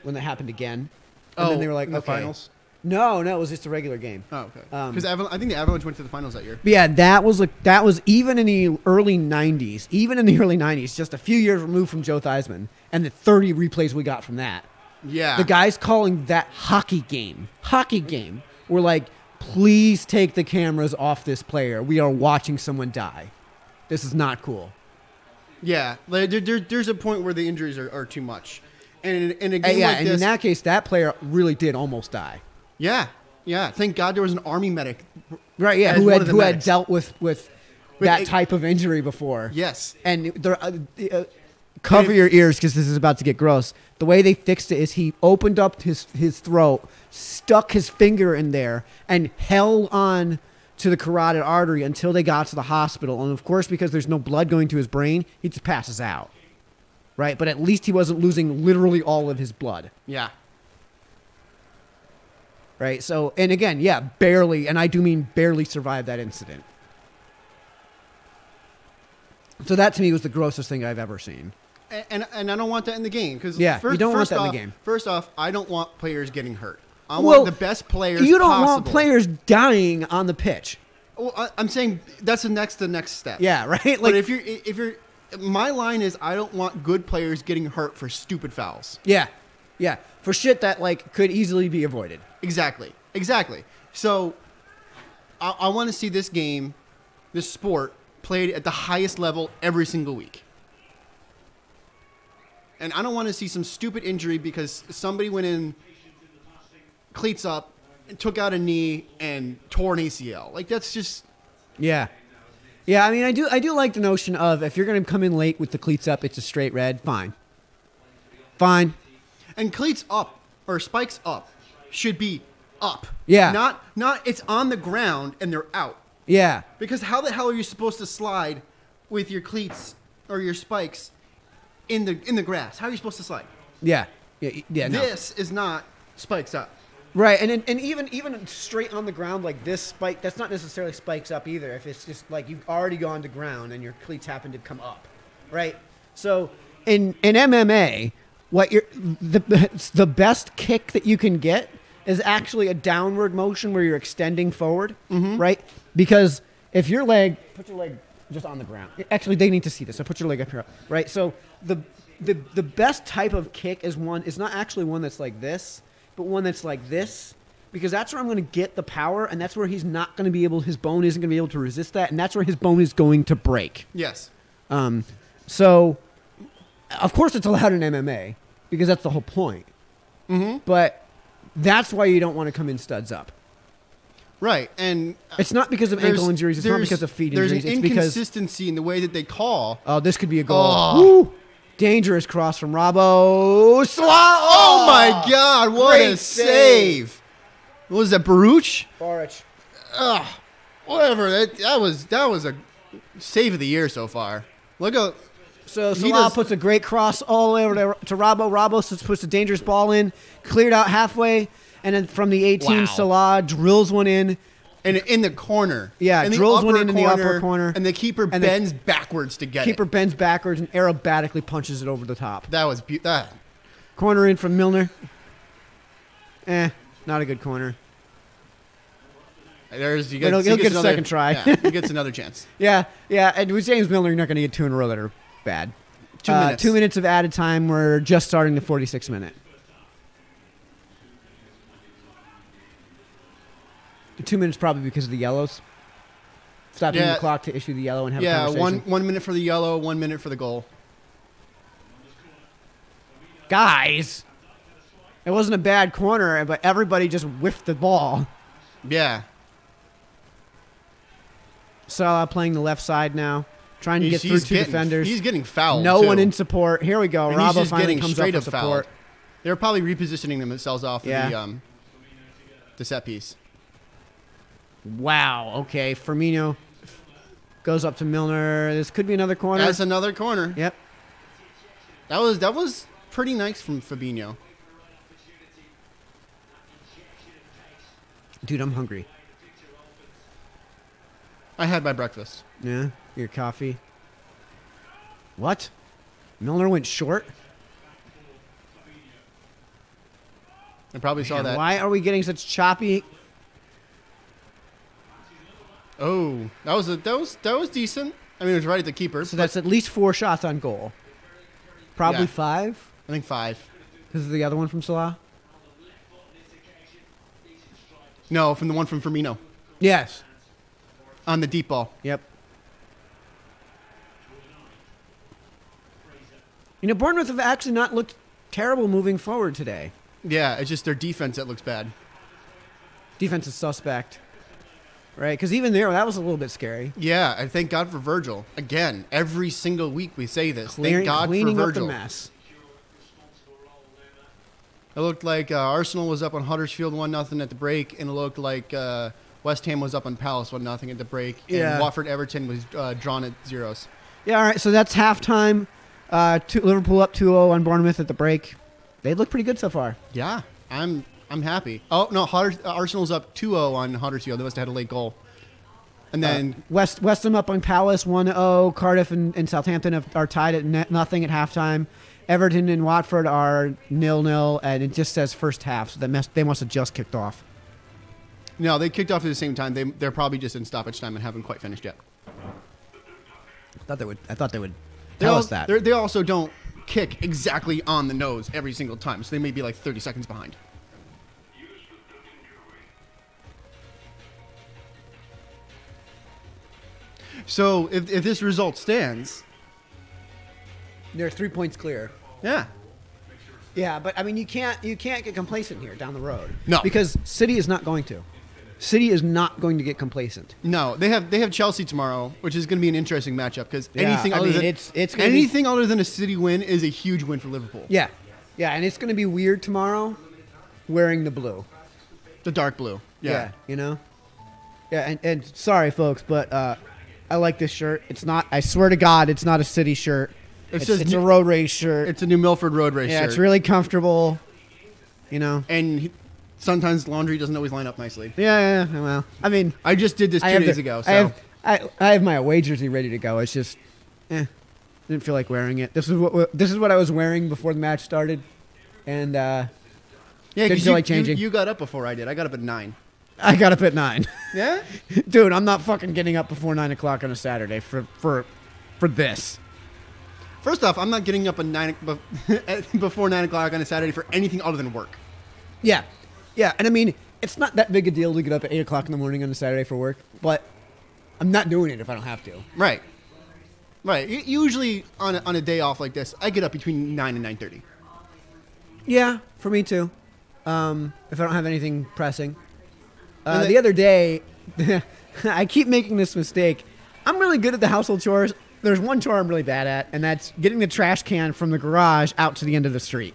when that happened again. And then they were like, in the finals. No, it was just a regular game. Oh, okay. Because I think the Avalanche went to the finals that year. But yeah, that was even in the early 90s. Even in the early 90s, just a few years removed from Joe Theismann, and the 30 replays we got from that. Yeah. The guys calling that hockey game were like, please take the cameras off this player. We are watching someone die. This is not cool. Yeah. There's a point where the injuries are too much. And in a game like this... in that case, that player really did almost die. Yeah. Yeah, thank God there was an army medic. Right, yeah, who had dealt with that type of injury before. Yes. And cover your ears because this is about to get gross. The way they fixed it is he opened up his throat, stuck his finger in there, and held on to the carotid artery until they got to the hospital. And, of course, because there's no blood going to his brain, he just passes out. Right? But at least he wasn't losing literally all of his blood. Yeah. Right? So, and again, yeah, barely, and I do mean barely survived that incident. So that, to me, was the grossest thing I've ever seen. And I don't want that in the game. Cause you don't want that in the game. First off, I don't want players getting hurt. I want the best players You don't possible. want players dying on the pitch. Well, I'm saying that's the next step. Yeah, right? Like, but if you're, my line is I don't want good players getting hurt for stupid fouls. Yeah, yeah, for shit that like could easily be avoided. Exactly. So I want to see this game, this sport, played at the highest level every single week. And I don't want to see some stupid injury because somebody went in, cleats up, and took out a knee and tore an ACL. Like, that's just... Yeah. Yeah, I mean, I do like the notion of if you're going to come in late with the cleats up, it's a straight red, fine. And cleats up, or spikes up, should be up. Yeah. Not it's on the ground and they're out. Yeah. Because how the hell are you supposed to slide with your cleats or your spikes in the grass? How are you supposed to slide? Yeah. This is not spikes up. Right, and even straight on the ground like this spike, that's not necessarily spikes up either. If it's just like you've already gone to ground and your cleats happen to come up, right? So in MMA, the best kick that you can get is actually a downward motion where you're extending forward, right? Because if put your leg just on the ground. Actually, they need to see this. So put your leg up here, right? So the best type of kick is not actually one that's like this, but one that's like this, because that's where I'm going to get the power, and that's where his bone isn't going to be able to resist that, and that's where his bone is going to break. Yes. So, of course it's allowed in MMA, because that's the whole point. Mm-hmm. But that's why you don't want to come in studs up. Right, and it's not because of ankle injuries. It's not because of feet injuries. There's an inconsistency in the way that they call. Oh, this could be a goal. Oh. Woo! Dangerous cross from Robbo. Oh my God! What a save! What was that, Baruch? Baruch. Whatever. That was a save of the year so far. Look at. So Salah puts a great cross all the way over to Robbo. Robbo puts a dangerous ball in, cleared out halfway, and then from the 18, Salah drills one in. And in the corner. Yeah, drills one in the upper corner. And the keeper bends backwards to get it. Keeper bends backwards and aerobatically punches it over the top. That was Corner in from Milner. Not a good corner. He'll get a second try. Yeah, he gets another chance. Yeah. And with James Milner, you're not going to get two in a row that are bad. 2 minutes. 2 minutes of added time. We're just starting the 46th minute. The 2 minutes probably because of the yellows. Stopping the clock to issue the yellow and have a conversation. 1 minute for the yellow, 1 minute for the goal. Guys, it wasn't a bad corner, but everybody just whiffed the ball. Yeah. Salah playing the left side now, trying to get through two defenders. He's getting fouled. No one in support. Here we go. Robbo finally comes up for support. Fouled. They're probably repositioning themselves off of the set piece. Wow. Okay. Firmino goes up to Milner. This could be another corner. That's another corner. Yep. That was pretty nice from Fabinho. Dude, I'm hungry. I had my breakfast. Yeah? Your coffee. What? Milner went short? I probably saw that. Why are we getting such choppy? Oh, that was decent. I mean, it was right at the keeper. So that's at least 4 shots on goal. Probably 5? I think 5. This is the other one from Salah? No, from the one from Firmino. Yes. On the deep ball. Yep. Bournemouth have actually not looked terrible moving forward today. Yeah, it's just their defense that looks bad. defense is suspect. Right? Because even there, that was a little bit scary. Yeah, and thank God for Virgil. Again, every single week we say this. Thank God for Cleaning Virgil. up the mess. It looked like Arsenal was up on Huddersfield 1-0 at the break, and it looked like West Ham was up on Palace 1-0 at the break, and Watford-Everton was drawn at 0s. Yeah, all right, so that's halftime. Liverpool up 2-0 on Bournemouth at the break. They look pretty good so far. Yeah, I'm happy. Oh, no, Arsenal's up 2-0 on Huddersfield. They must have had a late goal. And then West Ham up on Palace 1-0. Cardiff and Southampton are tied at nothing at halftime. Everton and Watford are 0-0, and it just says first half, so they must have just kicked off. No, they kicked off at the same time. They're probably just in stoppage time and haven't quite finished yet. I thought they would tell us that. They also don't kick exactly on the nose every single time, so they may be like 30 seconds behind. So if this result stands, they're 3 points clear. Yeah. Yeah, but I mean you can't get complacent here down the road. No. Because City is not going to. City is not going to get complacent. No, they have Chelsea tomorrow, which is going to be an interesting matchup because anything other than a City win is a huge win for Liverpool. Yeah. Yeah, and it's going to be weird tomorrow wearing the blue. The dark blue. Yeah, you know? Yeah, and sorry folks, but I like this shirt. It's not, I swear to God, it's not a City shirt. It's a road race shirt. It's a New Milford road race shirt. Yeah, it's really comfortable, you know. And sometimes laundry doesn't always line up nicely. Yeah, well, I mean. I just did this 2 days ago, so. I have my away jersey ready to go. It's just, didn't feel like wearing it. This is what I was wearing before the match started. And, didn't feel like changing. You got up before I did. I got up at 9. I got up at 9. Yeah? Dude, I'm not fucking getting up before 9 o'clock on a Saturday for this. First off, I'm not getting up at before 9 o'clock on a Saturday for anything other than work. Yeah. Yeah, and I mean, it's not that big a deal to get up at 8 o'clock in the morning on a Saturday for work, but I'm not doing it if I don't have to. Right. Usually on a day off like this, I get up between 9 and 9:30. Yeah, for me too. If I don't have anything pressing. The other day, I keep making this mistake. I'm really good at the household chores. There's one chore I'm really bad at, and that's getting the trash can from the garage out to the end of the street.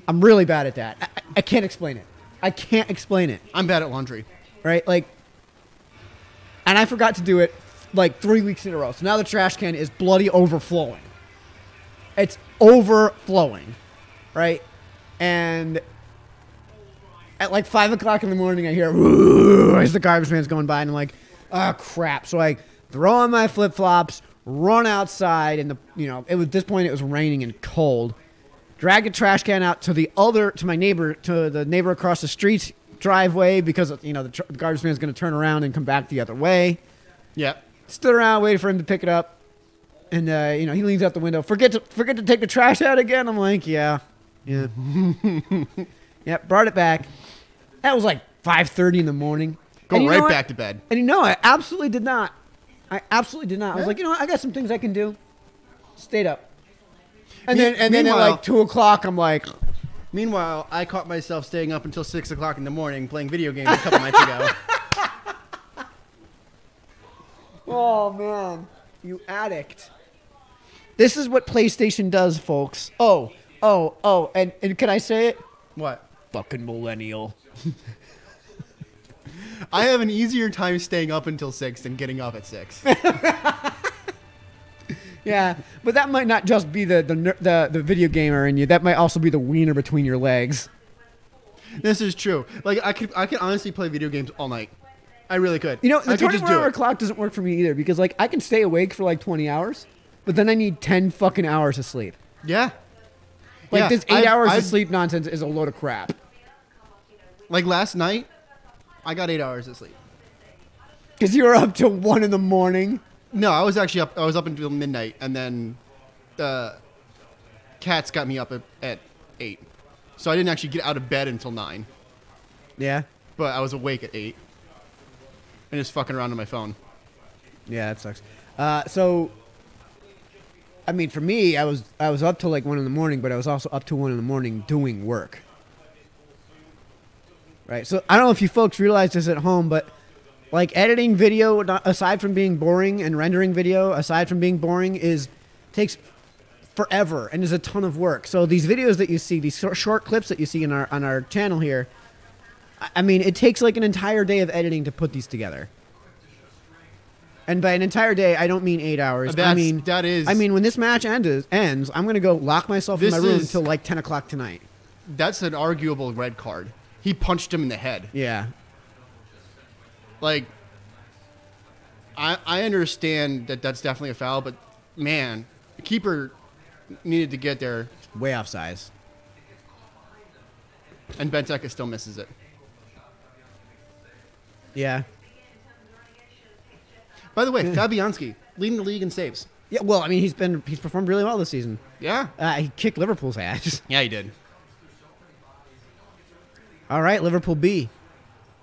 I'm really bad at that. I can't explain it. I'm bad at laundry. Right? Like, and I forgot to do it like 3 weeks in a row. So now the trash can is bloody overflowing. It's overflowing. Right? And at like 5 o'clock in the morning, I hear, as the garbage man's going by, and I'm like, oh, crap. So I throw on my flip-flops, run outside, and at this point it was raining and cold. Drag the trash can out to the neighbor across the street's driveway because the garbage man's going to turn around and come back the other way. Yeah. Stood around, waited for him to pick it up, and he leans out the window. Forget to take the trash out again. I'm like, yeah. Yeah, brought it back. That was like 5:30 in the morning. Go right back to bed. And I absolutely did not. I was like, I got some things I can do. Stayed up. And then at like 2 o'clock, I'm like. Meanwhile, I caught myself staying up until 6 o'clock in the morning playing video games a couple nights ago. Oh, man. You addict. This is what PlayStation does, folks. Oh. And can I say it? What? Fucking millennial. I have an easier time staying up until 6 than getting up at 6. Yeah, but that might not just be the video gamer in you. That might also be the wiener between your legs. This is true. Like I could honestly play video games all night. I really could. The 24-hour clock doesn't work for me either because like I can stay awake for like 20 hours, but then I need 10 fucking hours of sleep. Yeah. Like this 8 hours of sleep nonsense is a load of crap. Like last night, I got 8 hours of sleep. Because you were up till 1 in the morning. No, I was actually up. I was up until midnight, and then cats got me up at 8. So I didn't actually get out of bed until 9. Yeah. But I was awake at 8. And just fucking around on my phone. Yeah, that sucks. So, I mean, for me, I was up till like 1 in the morning, but I was also up till 1 in the morning doing work. Right. So I don't know if you folks realize this at home, but like editing video, aside from being boring, and rendering video, aside from being boring, takes forever and is a ton of work. So these videos that you see, these short clips that you see on our channel here, I mean, it takes like an entire day of editing to put these together. And by an entire day, I don't mean 8 hours. I mean when this match ends, I'm going to go lock myself in my room until like 10 o'clock tonight. That's an arguable red card. He punched him in the head. Yeah. Like, I understand that that's definitely a foul, but man, the keeper needed to get there. Way off size. And Benteke still misses it. Yeah. By the way, Fabianski leading the league in saves. Yeah, well, I mean, he's performed really well this season. Yeah. He kicked Liverpool's ass. Yeah, he did. All right, Liverpool B.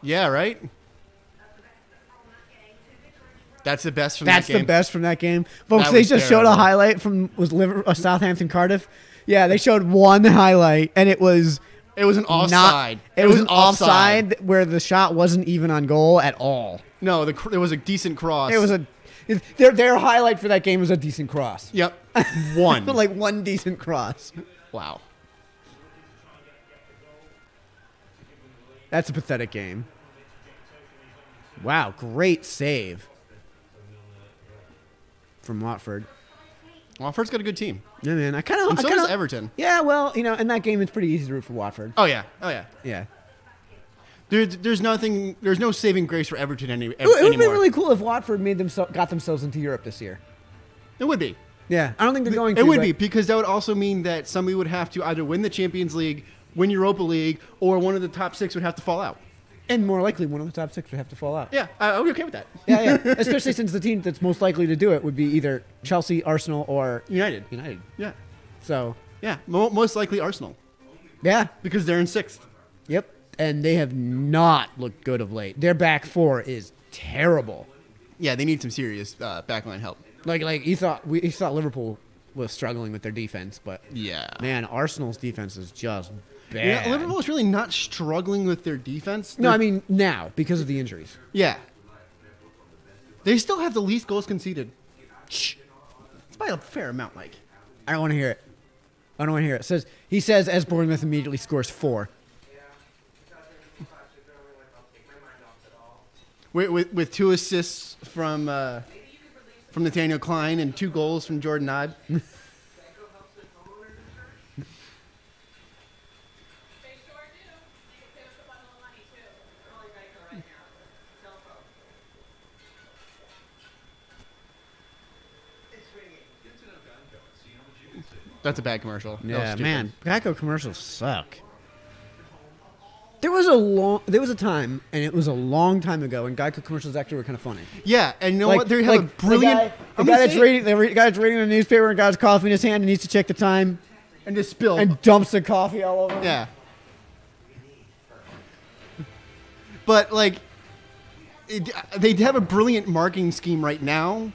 Yeah, right? That's the best from that game. That's the best from that game. Folks, they just showed a highlight from Southampton Cardiff. Yeah, they showed one highlight, and it was an offside. It was an offside where the shot wasn't even on goal at all. No, there was a decent cross. Their highlight for that game was a decent cross. Yep. One. Like one decent cross. Wow. That's a pathetic game. Wow, great save from Watford. Watford's got a good team. Yeah, man. So does Everton. Yeah, well, in that game, it's pretty easy to root for Watford. Oh, yeah. Yeah. There's no saving grace for Everton anymore. It would be really cool if Watford got themselves into Europe this year. It would be. Yeah, I don't think they're going to. It would be, because that would also mean that somebody would have to either win the Champions League, win Europa League, or one of the top 6 would have to fall out. And more likely, one of the top 6 would have to fall out. Yeah, I'll be okay with that. Yeah. Especially since the team that's most likely to do it would be either Chelsea, Arsenal, or United. Yeah. So. Yeah, most likely Arsenal. Yeah. Because they're in 6th. Yep. And they have not looked good of late. Their back 4 is terrible. Yeah, they need some serious backline help. Like you thought Liverpool was struggling with their defense, but yeah, man, Arsenal's defense is just bad. Yeah, Liverpool is really not struggling with their defense. No, I mean now because of the injuries. Yeah, they still have the least goals conceded. Shh, it's by a fair amount, Mike. I don't want to hear it. I don't want to hear it. He says as Bournemouth immediately scores 4. With 2 assists from Nathaniel Klein and 2 goals from Jordan Ibe. That's a bad commercial. Yeah, man. Geico commercials suck. There was a time, and it was a long time ago, when Geico commercials actually were kind of funny. Yeah, and you know what? They have a brilliant... The guy that's reading the newspaper and got his coffee in his hand and needs to check the time. And just spill. And dumps the coffee all over him. Yeah. But, like, they have a brilliant marketing scheme right now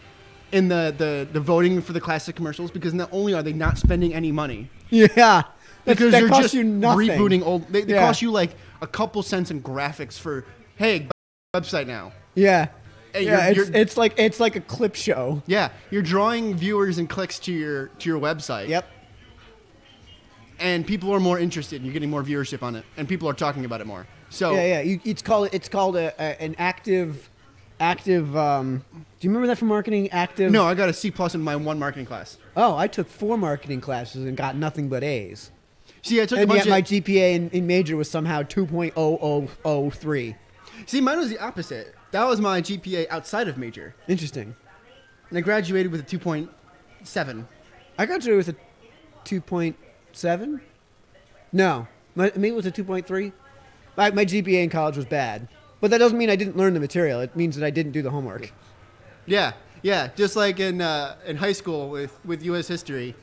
in the voting for the classic commercials, because not only are they not spending any money... Yeah. Because that they're costs just you nothing. rebooting old... They cost you, like, a couple cents in graphics for, hey, website now. Yeah. Hey, it's like a clip show. Yeah, you're drawing viewers and clicks to your website. Yep. And people are more interested. You're getting more viewership on it, and people are talking about it more. So yeah. It's called an active. Do you remember that from marketing? Active. No, I got a C+ in my 1 marketing class. Oh, I took 4 marketing classes and got nothing but A's. See, I took and yet my GPA in major was somehow 2.0003. See, mine was the opposite. That was my GPA outside of major. Interesting. And I graduated with a 2.7. I graduated with a 2.7? No. Maybe it was a 2.3. My GPA in college was bad. But that doesn't mean I didn't learn the material. It means that I didn't do the homework. Yeah. Just like in high school with U.S. history,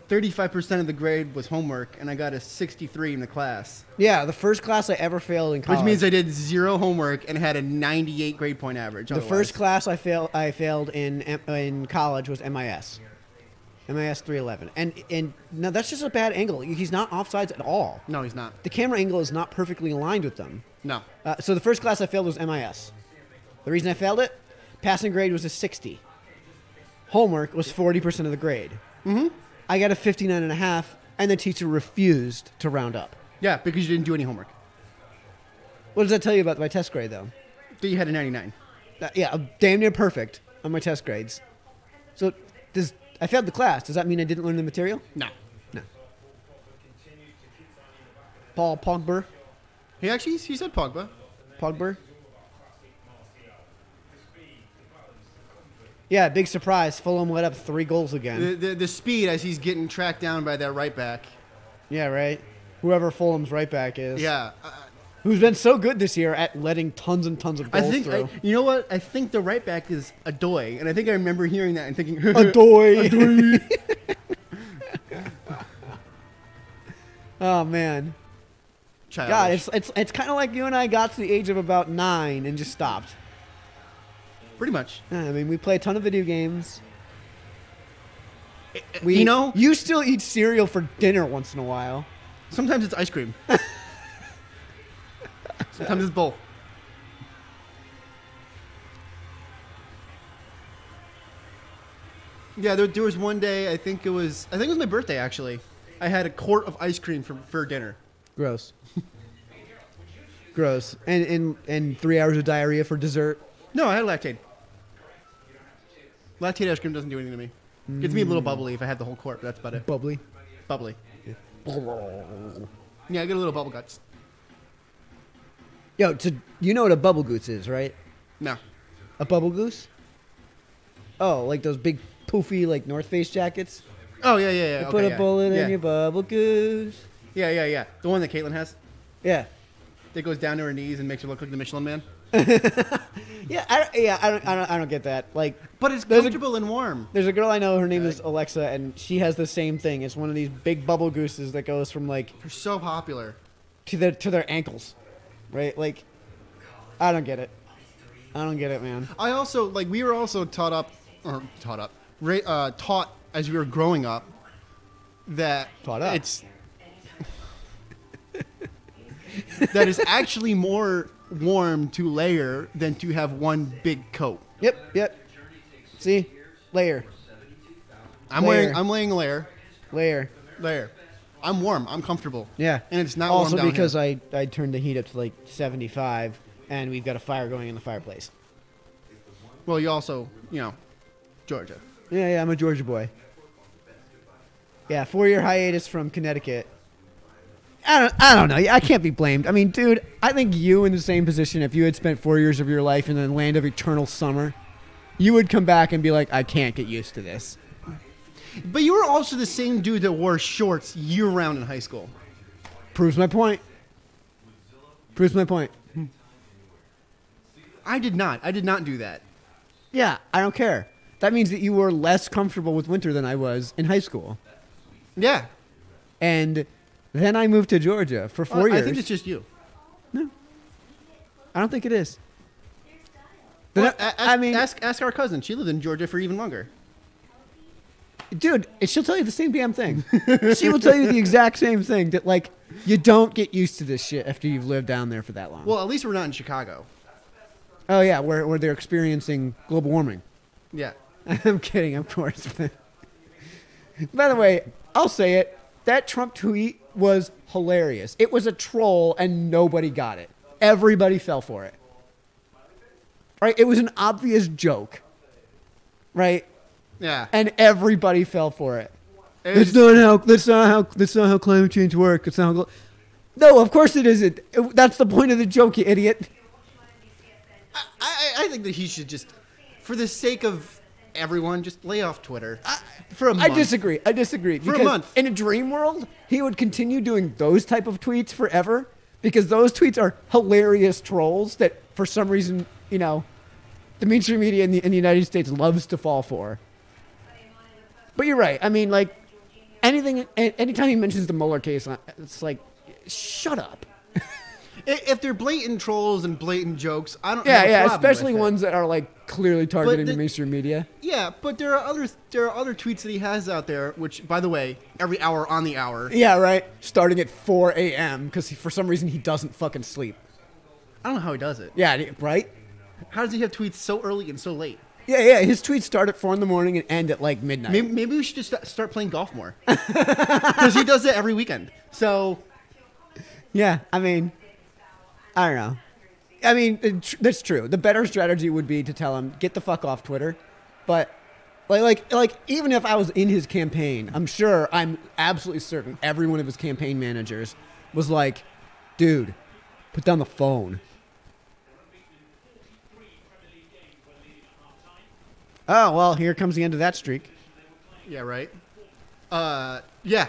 35% of the grade was homework, and I got a 63 in the class. Yeah, the first class I ever failed in college. Which means I did 0 homework and had a 98 grade point average. The first class I failed in college was MIS. MIS 311. And no, that's just a bad angle. He's not offsides at all. No, he's not. The camera angle is not perfectly aligned with them. No. So the first class I failed was MIS. The reason I failed it, passing grade was a 60. Homework was 40% of the grade. Mm-hmm. I got a 59.5, and the teacher refused to round up. Yeah, because you didn't do any homework. What does that tell you about my test grade, though? That you had a 99. Yeah, I'm damn near perfect on my test grades. So I failed the class. Does that mean I didn't learn the material? No. No. Paul Pogba? He said Pogba. Pogba? Yeah, big surprise. Fulham let up 3 goals again. The speed as he's getting tracked down by that right back. Yeah, right? Whoever Fulham's right back is. Yeah. Who's been so good this year at letting tons and tons of goals through. You know what? I think the right back is Adoy, and I think I remember hearing that and thinking, Adoy. Oh, man. Childish. God, it's kind of like you and I got to the age of about 9 and just stopped. Pretty much. I mean, we play a ton of video games. You still eat cereal for dinner once in a while. Sometimes it's ice cream. Sometimes it's both. Yeah, there was one day, I think it was my birthday, actually. I had a quart of ice cream for dinner. Gross. Gross. And 3 hours of diarrhea for dessert. No, I had lactate. Lactate ice cream doesn't do anything to me. Gets me a little bubbly if I have the whole quart, but that's about it. Bubbly? Bubbly. Yeah, I get a little bubble guts. Yo, you know what a bubble goose is, right? No. A bubble goose? Oh, like those big poofy like North Face jackets? Oh, yeah. You put a bullet in your bubble goose. Yeah. The one that Caitlin has? Yeah. That goes down to her knees and makes her look like the Michelin Man? I don't get that. Like, but it's comfortable and warm. There's a girl I know. Her name is Alexa, and she has the same thing. It's one of these big bubble gooses that goes from like they're so popular to their ankles, right? Like, I don't get it. I don't get it, man. I also we were also taught as we were growing up that it's that is actually more warm to layer than to have one big coat. Yep. See? Layer. I'm laying a layer. Layer. I'm warm. I'm comfortable. Yeah. And it's not also warm down because here. I turned the heat up to like 75 and we've got a fire going in the fireplace. Well, you also, Georgia. Yeah, I'm a Georgia boy. Yeah, 4-year hiatus from Connecticut. I don't know. I can't be blamed. I mean, dude, I think you in the same position, if you had spent 4 years of your life in the land of eternal summer, you would come back and be like, I can't get used to this. But you were also the same dude that wore shorts year-round in high school. Proves my point. I did not do that. Yeah, I don't care. That means that you were less comfortable with winter than I was in high school. Yeah. And then I moved to Georgia for 4 years. I think it's just you. No. I don't think it is. Well, ask our cousin. She lived in Georgia for even longer. Dude, she'll tell you the same damn thing. She will tell you the exact same thing, that, like, you don't get used to this shit after you've lived down there for that long. Well, at least we're not in Chicago. Oh, yeah, where they're experiencing global warming. Yeah. I'm kidding, of course. By the way, I'll say it. That Trump tweet was hilarious. It was a troll, and nobody got it. Everybody fell for it. Right? It was an obvious joke. Right? Yeah. And everybody fell for it. That's not how climate change works. It's not how no, of course it isn't. That's the point of the joke, you idiot. I think that he should just, for the sake of everyone, just lay off Twitter for a month. I disagree. For a month. In a dream world, he would continue doing those type of tweets forever because those tweets are hilarious trolls that, for some reason, the mainstream media in the United States loves to fall for. But you're right. I mean, like, anytime he mentions the Mueller case, it's like, shut up. If they're blatant trolls and blatant jokes, I don't. Yeah, especially ones that are like clearly targeting the mainstream media. Yeah, but there are other tweets that he has out there, which, by the way, every hour on the hour. Yeah, right. Starting at 4 a.m. because for some reason he doesn't fucking sleep. I don't know how he does it. Yeah, right. How does he have tweets so early and so late? Yeah. His tweets start at 4 in the morning and end at like midnight. Maybe we should just start playing golf more because he does it every weekend. So. Yeah, I mean, I don't know. I mean, that's true. The better strategy would be to tell him, get the fuck off Twitter. But, like, even if I was in his campaign, I'm absolutely certain every one of his campaign managers was like, dude, put down the phone. Oh, well, here comes the end of that streak. Yeah, right. Yeah.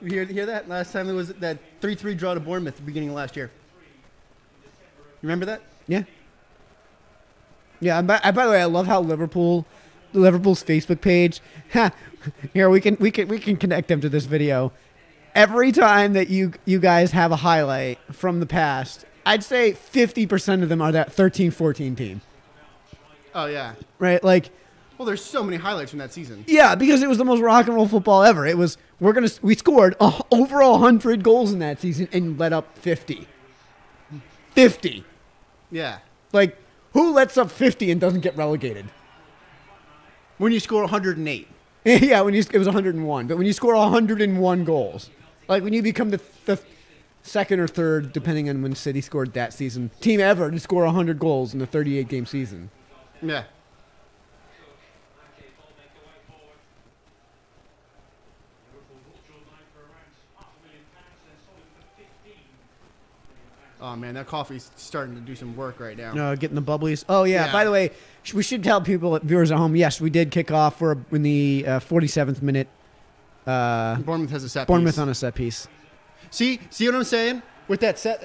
You hear that? Last time there was that 3-3 draw to Bournemouth at the beginning of last year. You remember that? Yeah. Yeah. By the way, I love how Liverpool's Facebook page. Here we can connect them to this video. Every time that you guys have a highlight from the past, I'd say 50% of them are that 13-14 team. Oh yeah. Right. Like. Well, there's so many highlights from that season. Yeah, because it was the most rock and roll football ever. It was we scored overall 100 goals in that season and let up 50. 50. Yeah. Like, who lets up 50 and doesn't get relegated? When you score 108. Yeah, it was 101. But when you score 101 goals, like when you become the second or third, depending on when City scored that season, team ever to score 100 goals in a 38-game season. Yeah. Oh, man, that coffee's starting to do some work right now. Getting the bubblies. Oh, yeah. By the way, we should tell viewers at home, yes, we did kick off in the 47th minute. Bournemouth has a set piece. Bournemouth on a set piece. See what I'm saying? With that set,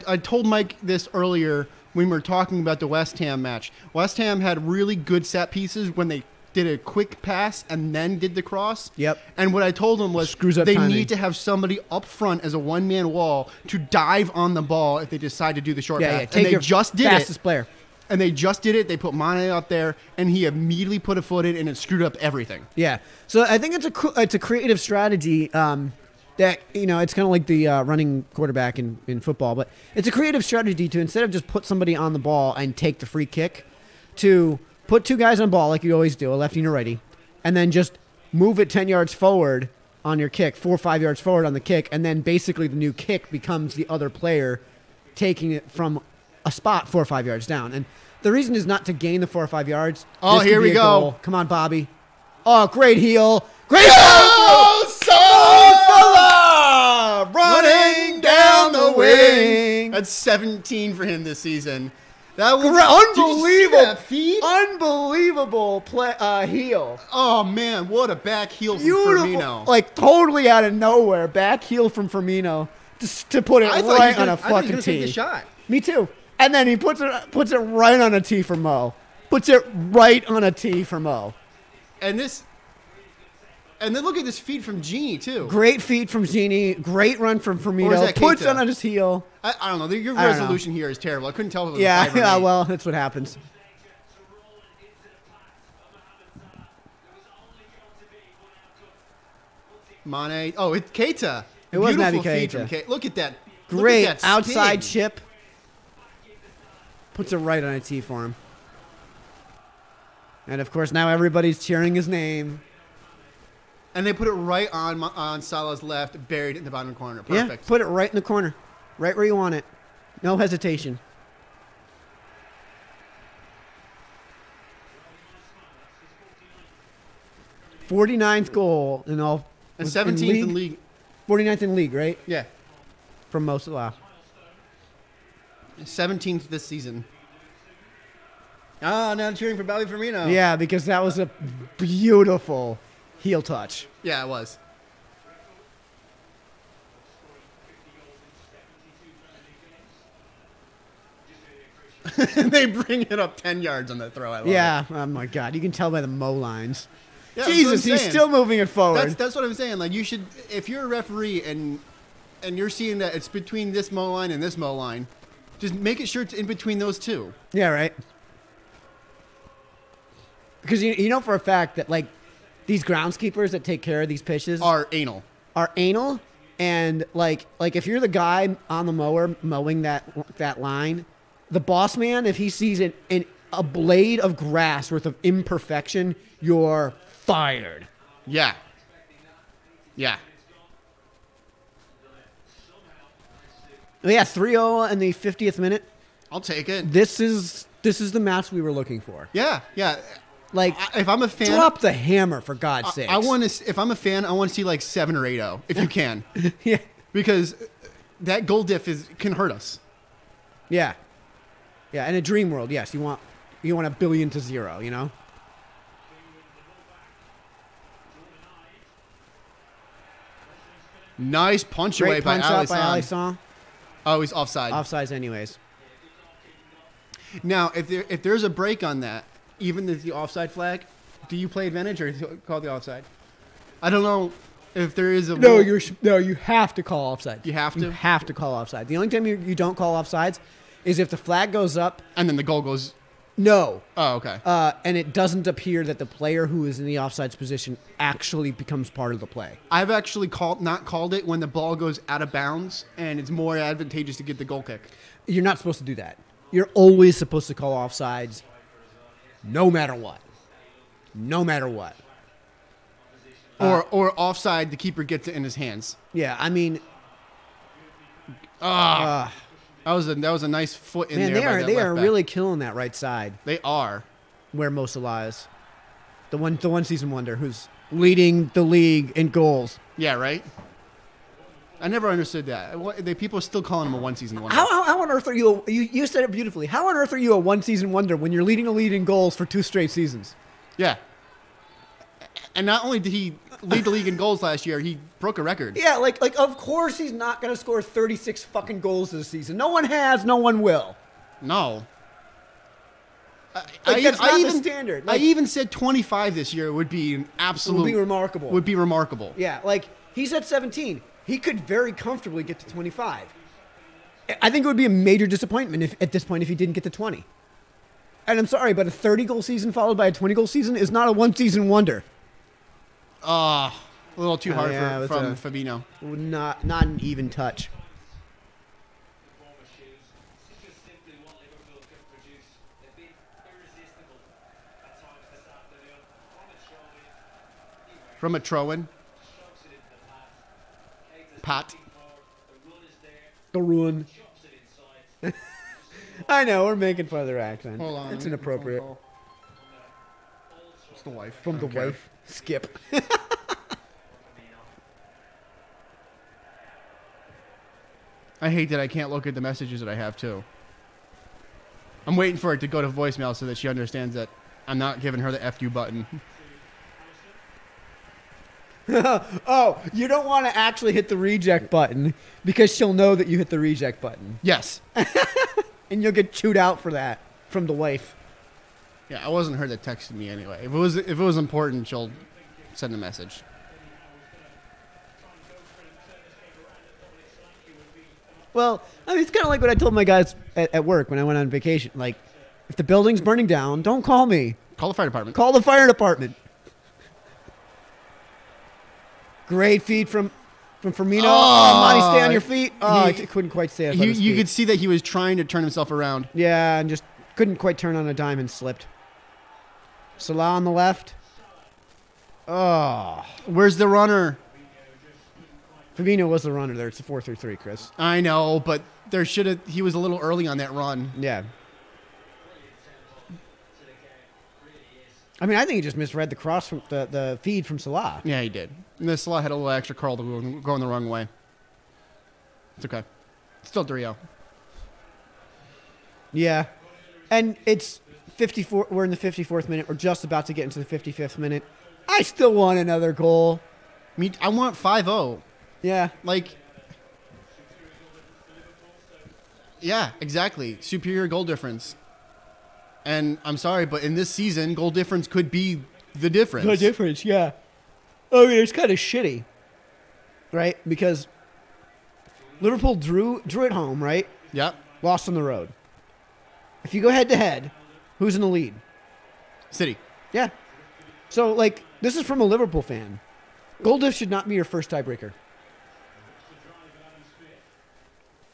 I told Mike this earlier when we were talking about the West Ham match. West Ham had really good set pieces when they did a quick pass and then did the cross. Yep. And what I told them was they need to have somebody up front as a one-man wall to dive on the ball if they decide to do the short pass. Yeah, take and they just did fastest player. And they just did it. They put Mane up there, and he immediately put a foot in, and it screwed up everything. Yeah. So I think it's a creative strategy that, it's kind of like the running quarterback in football, but it's a creative strategy to, instead of just put somebody on the ball and take the free kick, to put two guys on ball like you always do, a lefty and a righty, and then just move it 10 yards forward on your kick, 4 or 5 yards forward on the kick, and then basically the new kick becomes the other player taking it from a spot 4 or 5 yards down. And the reason is not to gain the 4 or 5 yards. Oh, here we go. Goal. Come on, Bobby. Oh, great heel. Great Salah! Running down the wing. That's 17 for him this season. That was unbelievable heel. Oh man, what a back heel from Firmino! Like totally out of nowhere, back heel from Firmino to put it right on a fucking tee. Take the shot. Me too. And then he puts it right on a tee for Mo. Puts it right on a tee for Mo. And then look at this feed from Genie, too. Great feed from Genie. Great run from Firmino. Puts it on his heel. I don't know. Your resolution here is terrible. I couldn't tell if it was a 5 or 8. Well, that's what happens. Mane. Oh, it's Keita. It was Naby Keita. Look at that. Great look at that outside chip. Puts it right on a tee for him. And, of course, now everybody's cheering his name. And they put it right on Salah's left, buried in the bottom corner. Perfect. Yeah, put it right in the corner. Right where you want it. No hesitation. '49th goal in all. And 17th in league. 49th in league, right? Yeah. From Mo Salah. 17th this season. Now cheering for Bobby Firmino. Yeah, because that was a beautiful heel touch. Yeah, it was. They bring it up 10 yards on that throw. I love it. Oh my God. You can tell by the Mo lines. Yeah, Jesus, he's still moving it forward. That's what I'm saying. Like, you should, if you're a referee and and you're seeing that it's between this mow line and this mow line, just make it sure it's in between those two. Yeah, right. Because you know for a fact that like these groundskeepers that take care of these pitches Are anal. And like if you're the guy on the mower mowing that line, the boss man, if he sees a blade of grass worth of imperfection, you're fired. Yeah. Yeah. Yeah, 3-0 in the 50th minute. I'll take it. This is the match we were looking for. Yeah, yeah. Like, if I'm a fan, drop the hammer for God's sake. I want to. If I'm a fan, I want to see like 7 or 8-0 if you can. Yeah, because that goal diff can hurt us. Yeah, yeah. In a dream world, yes, you want 1 billion to 0. You know. Nice punch Great away by punch Alisson. out by Alisson. Oh, he's offside. Offsides, anyways. Now, if there's a break on that, even if the offside flag, do you play advantage or call the offside? I don't know if there is a no. You have to call offside. You have to. You have to call offside. The only time you don't call offsides is if the flag goes up and then the goal goes. No. Oh, okay. And it doesn't appear that the player who is in the offsides position actually becomes part of the play. I've actually not called it when the ball goes out of bounds and it's more advantageous to get the goal kick. You're not supposed to do that. You're always supposed to call offsides no matter what. No matter what. Or offside, the keeper gets it in his hands. Yeah, I mean... That was a nice foot in there. They are really killing that right side. They are. Where Mo Salah is. The one season wonder who's leading the league in goals. Yeah, right? I never understood that. People are still calling him a one season wonder. How on earth are you said it beautifully. How on earth are you a one season wonder when you're leading the league in goals for 2 straight seasons? Yeah. And not only did he lead the league in goals last year, he broke a record. Yeah, like of course he's not going to score 36 fucking goals this season. No one has, no one will. No. That's not the standard. I even said 25 this year would be an absolute... Would be remarkable. Would be remarkable. Yeah, like he's at 17. He could very comfortably get to 25. I think it would be a major disappointment at this point if he didn't get to 20. And I'm sorry, but a 30-goal season followed by a 20-goal season is not a one-season wonder. A little too hard from Fabinho. Not an even touch. From a throw-in. Pat. The ruin. I know, we're making fun of their accent. Hold on. It's inappropriate. It's the wife. From the wife. Skip. I hate that I can't look at the messages that I have, too. I'm waiting for it to go to voicemail so that she understands that I'm not giving her the FU button. Oh, you don't want to actually hit the reject button because she'll know that you hit the reject button. Yes. And you'll get chewed out for that from the wife. Yeah, it wasn't her that texted me anyway. If it was important, she'll send a message. Well, I mean, it's kind of like what I told my guys at work when I went on vacation. Like, if the building's burning down, don't call me. Call the fire department. Call the fire department. Great feed from Firmino. Oh, Monty, stay on your feet. Oh, I couldn't quite stay on his feet. You could see that he was trying to turn himself around. Yeah, and just couldn't quite turn on a dime and slipped. Salah on the left. Oh. Where's the runner? Fabinho was the runner there. It's a 4-3-3, Chris. I know, but he was a little early on that run. Yeah. I mean, I think he just misread the cross from the feed from Salah. Yeah, he did. And the Salah had a little extra curl to go in the wrong way. It's okay. It's still 3-0. Yeah. And it's 54. We're in the 54th minute. We're just about to get into the 55th minute. I still want another goal. I want 5-0. Yeah. Yeah, exactly. Superior goal difference. And I'm sorry, but in this season, goal difference could be the difference. The difference, yeah. I mean, it's kind of shitty, right? Because Liverpool drew at home, right? Yep. Lost on the road. If you go head-to-head, who's in the lead? City. Yeah. So, like, this is from a Liverpool fan. Goal diff should not be your first tiebreaker.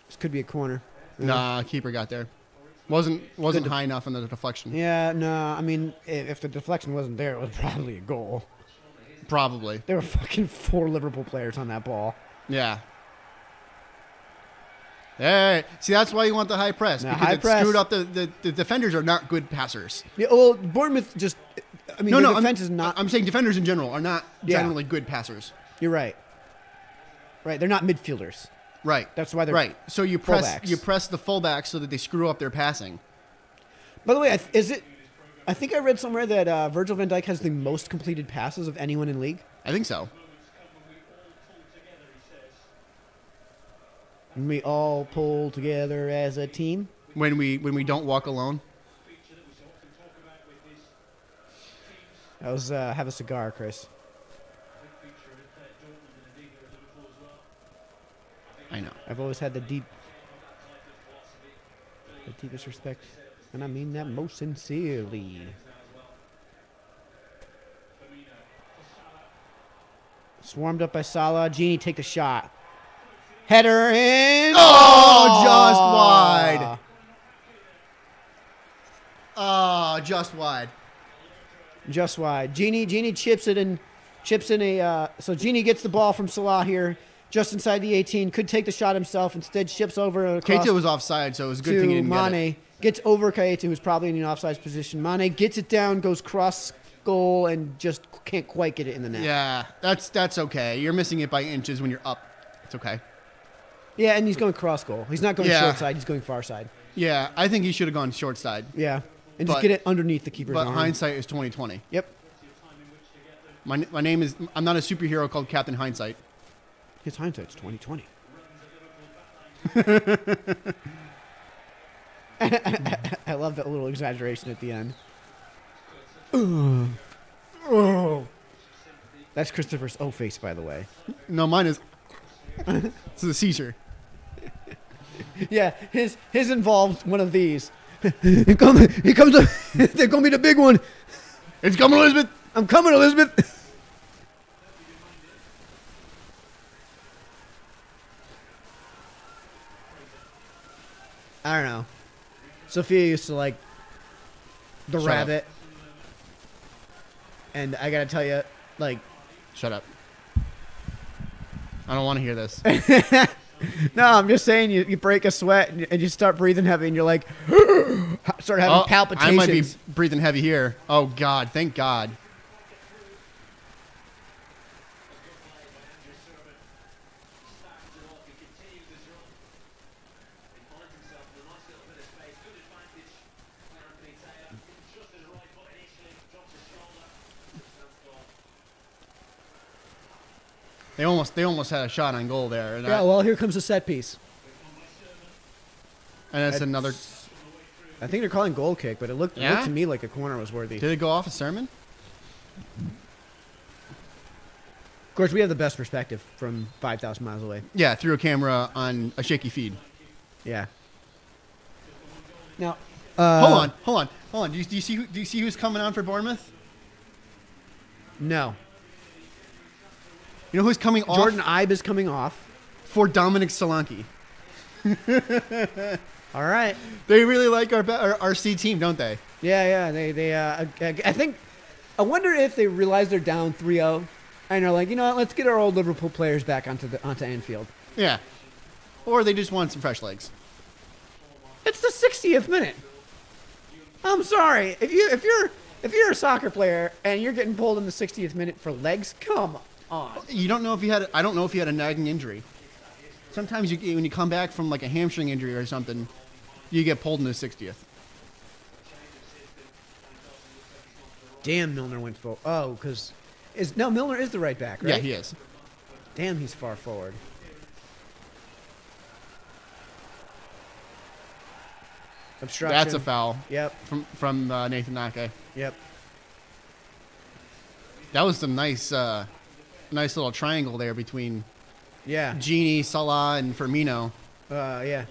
This could be a corner. Nah, keeper got there. Wasn't high enough on the deflection. Yeah, no. I mean, if the deflection wasn't there, it was probably a goal. Probably. There were fucking 4 Liverpool players on that ball. Yeah. Hey, see, that's why you want the high press. Now, because high it press. screwed up the defenders are not good passers. Yeah, well, Bournemouth just... I mean, their defense is not... I'm saying defenders in general are not generally good passers. You're right. Right, they're not midfielders. Right. That's why they're right. So you press fullbacks. the fullbacks so that they screw up their passing. By the way, I think I read somewhere that Virgil van Dijk has the most completed passes of anyone in league. I think so. And we all pull together as a team. When we don't walk alone. That was have a cigar, Chris. I know. I've always had the deepest respect, and I mean that most sincerely. Swarmed up by Salah. Genie take the shot. Header in. Oh, just wide. Oh, just wide. Just wide. Genie chips in a. So Genie gets the ball from Salah here, just inside the 18. Could take the shot himself. Instead, ships over. Keita was offside, so it was a good thing he didn't Mane. get it. Gets over Keita, who's probably in an offside position. Mane gets it down, goes cross goal, and just can't quite get it in the net. Yeah, that's okay. You're missing it by inches when you're up. It's okay. Yeah, and he's going cross goal. He's not going short side. He's going far side. Yeah, I think he should have gone short side. Yeah, and just get it underneath the keeper's arm. But hindsight is 20/20. Yep. My name is. I'm not a superhero called Captain Hindsight. His hindsight's 20/20. I love that little exaggeration at the end. Oh. That's Christopher's O face, by the way. No, mine is. It's a seizure. Yeah, his involved one of these. Here comes they're gonna be the big one. It's coming, Elizabeth. I'm coming, Elizabeth. I don't know. Sophia used to like the Shut rabbit. And I gotta tell you, like... Shut up. I don't want to hear this. No, I'm just saying you break a sweat and you start breathing heavy and you're like... start having palpitations. I might be breathing heavy here. Oh, God. Thank God. They almost had a shot on goal there. And yeah, well, here comes a set piece. And that's another... I think they're calling goal kick, but it looked to me like a corner was worthy. Did it go off a sermon? Of course, we have the best perspective from 5,000 miles away. Yeah, through a camera on a shaky feed. Yeah. Now, hold on. Do you see who's coming on for Bournemouth? No. You know who's coming off? Jordan Ibe is coming off for Dominic Solanke. All right. They really like our C team, don't they? Yeah. They I think. I wonder if they realize they're down 3-0, and they're like, you know what? Let's get our old Liverpool players back onto Anfield. Yeah. Or they just want some fresh legs. It's the 60th minute. I'm sorry. If you're a soccer player and you're getting pulled in the 60th minute for legs, come on. You don't know if I don't know if he had a nagging injury. Sometimes when you come back from like a hamstring injury or something, you get pulled in the 60th. Damn, Milner went full. Oh, because Milner is the right back, right? Yeah, he is. Damn, he's far forward. Obstruction. That's a foul. Yep. From Nathan Ake. Yep. That was some nice little triangle there between Yeah. Genie, Salah, and Firmino. Yeah.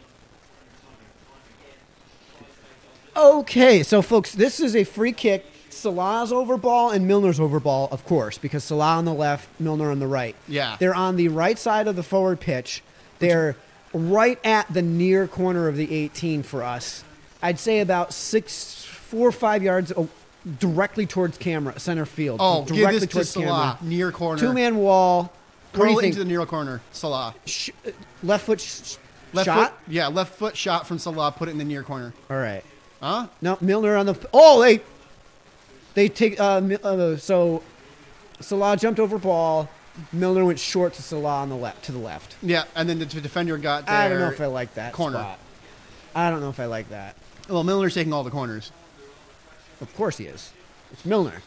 Okay, so folks, this is a free kick. Salah's over ball and Milner's over ball, of course, because Salah on the left, Milner on the right. Yeah. They're on the right side of the forward pitch. They're right at the near corner of the 18 for us. I'd say about 4 or 5 yards directly towards camera, center field. Oh, directly give this to towards Salah, camera. near corner. 2-man wall. Curl into the near corner, Salah. Left foot Left shot? Foot, yeah, left foot shot from Salah, put it in the near corner. All right. Huh? No, Milner on the... Oh, they take... so Salah jumped over ball. Milner went short to Salah on the left, to the left. Yeah, and then the defender got there. I don't know if I like that corner. spot. I don't know if I like that. Well, Milner's taking all the corners. Of course he is. It's Milner.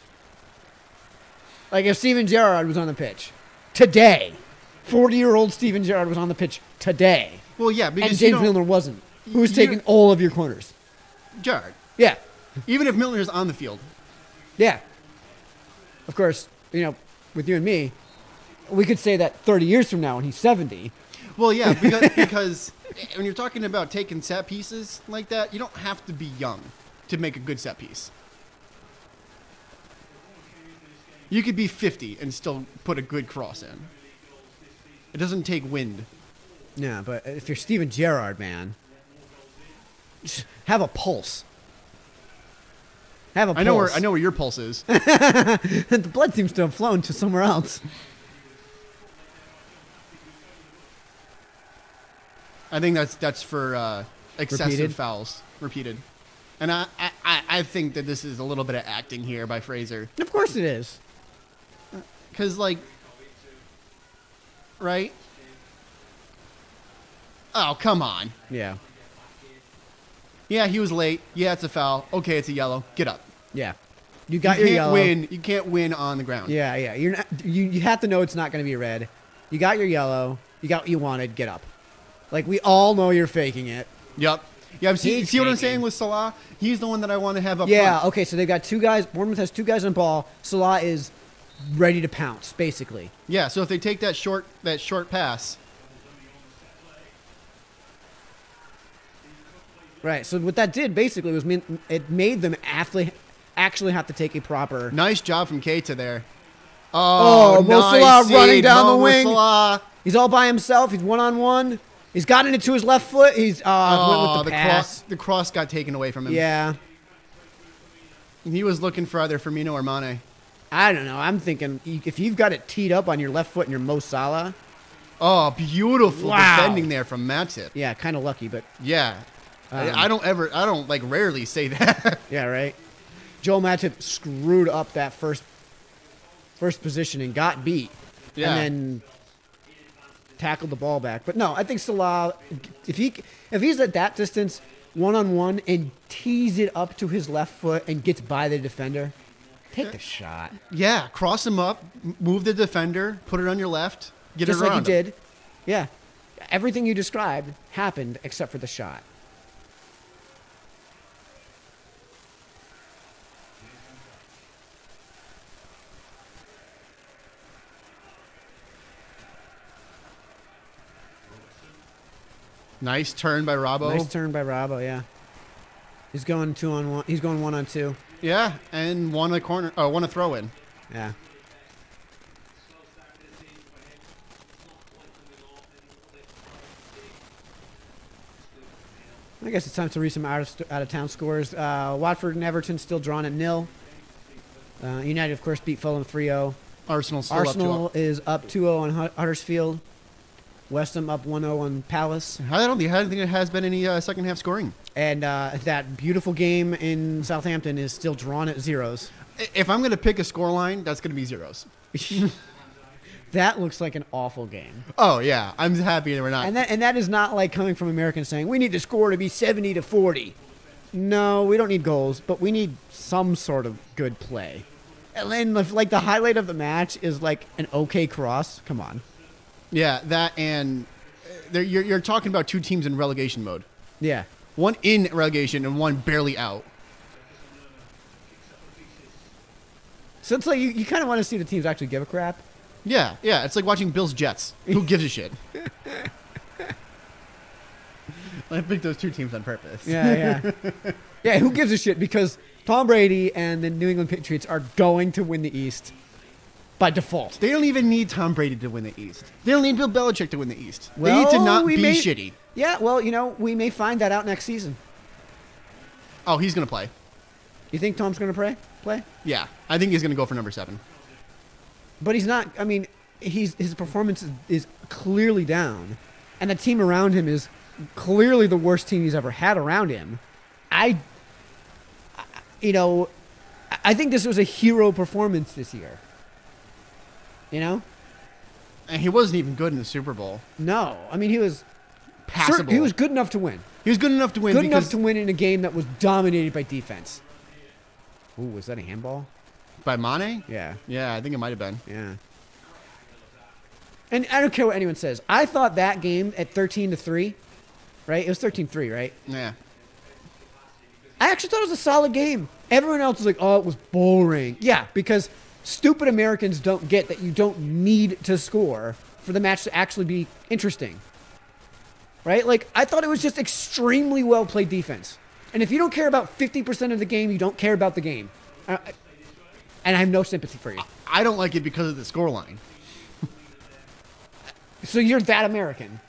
Like if Steven Gerrard was on the pitch today, 40-year-old Steven Gerrard was on the pitch today. Well, yeah, because and James Milner wasn't. Who's taking all of your corners? Gerrard. Yeah. Even if Milner's on the field. Yeah. Of course, with you and me, we could say that 30 years from now when he's 70. Well, yeah, because when you're talking about taking set pieces like that, you don't have to be young to make a good set piece. You could be 50 and still put a good cross in. It doesn't take wind. Yeah, but if you're Steven Gerrard, man, just have a pulse. Have a pulse. I know where your pulse is. The blood seems to have flown to somewhere else. I think that's for excessive Repeated? fouls. Repeated. And I think that this is a little bit of acting here by Fraser. Of course it is. Because, right? Oh, come on. Yeah. Yeah, he was late. Yeah, it's a foul. Okay, it's a yellow. Get up. Yeah. You got your yellow. You can't win on the ground. Yeah. You're not, you have to know it's not going to be red. You got your yellow. You got what you wanted. Get up. Like, we all know you're faking it. Yep. Yeah, see what I'm saying with Salah? He's the one that I want to have up front. Okay, so they've got two guys. Bournemouth has two guys on ball. Salah is ready to pounce, basically. Yeah, so if they take that short pass. Right, so what that did, basically, was it made them actually have to take a proper... Nice job from Keita there. Oh, Mo Salah running down the wing. Salah. He's all by himself. He's one-on-one. He's gotten it to his left foot. He's went with the pass. The cross got taken away from him. Yeah. He was looking for either Firmino or Mane. I don't know. I'm thinking if you've got it teed up on your left foot and you're Mo Salah. Oh, beautiful defending there from Matip. Yeah, kind of lucky, but... Yeah. I don't rarely say that. Yeah, right. Joel Matip screwed up that first position and got beat. Yeah. And then tackled the ball back. But no, I think Salah, if he's at that distance, one-on-one, and tees it up to his left foot and gets by the defender, take the shot. Yeah, cross him up, move the defender, put it on your left, get Just it around like he did. Yeah. Everything you described happened except for the shot. Nice turn by Robbo. Nice turn by Robbo, yeah. He's going 2-on-1. He's going 1-on-2. Yeah, and one a throw in. Yeah. I guess it's time to read some out of town scores. Watford and Everton still drawn at 0. United, of course, beat Fulham 3-0. Arsenal is up 2-0 on Huddersfield. West Ham up 1-0 on Palace. I don't think there has been any second half scoring. And that beautiful game in Southampton is still drawn at 0s. If I'm going to pick a scoreline, that's going to be 0s. That looks like an awful game. Oh, yeah. I'm happy that we're not. And that is not like coming from Americans saying, we need to score to be 70-40. No, we don't need goals, but we need some sort of good play. And then, like, the highlight of the match is, like, an okay cross. Come on. Yeah, that and you're talking about two teams in relegation mode. Yeah. One in relegation and one barely out. So it's like you kind of want to see the teams actually give a crap. Yeah. It's like watching Bills Jets. Who gives a shit? I picked those two teams on purpose. Yeah. Yeah, who gives a shit? Because Tom Brady and the New England Patriots are going to win the East by default. They don't even need Tom Brady to win the East. They don't need Bill Belichick to win the East. They need to not be shitty. Yeah, well, we may find that out next season. Oh, he's going to play. You think Tom's going to play? Yeah, I think he's going to go for number 7. But he's not. I mean, his performance is clearly down, and the team around him is clearly the worst team he's ever had around him. I think this was a hero performance this year. And he wasn't even good in the Super Bowl. No, I mean he was passable. He was good enough to win. He was good enough to win. Good enough to win in a game that was dominated by defense. Ooh, was that a handball? By Mane? Yeah. Yeah, I think it might have been. Yeah. And I don't care what anyone says. I thought that game at 13-3, right? It was 13-3, right? Yeah. I actually thought it was a solid game. Everyone else was like, oh, it was boring. Yeah, because stupid Americans don't get that you don't need to score for the match to actually be interesting. Right? Like, I thought it was just extremely well-played defense. And if you don't care about 50% of the game, you don't care about the game. And I have no sympathy for you. I don't like it because of the scoreline. So you're that American?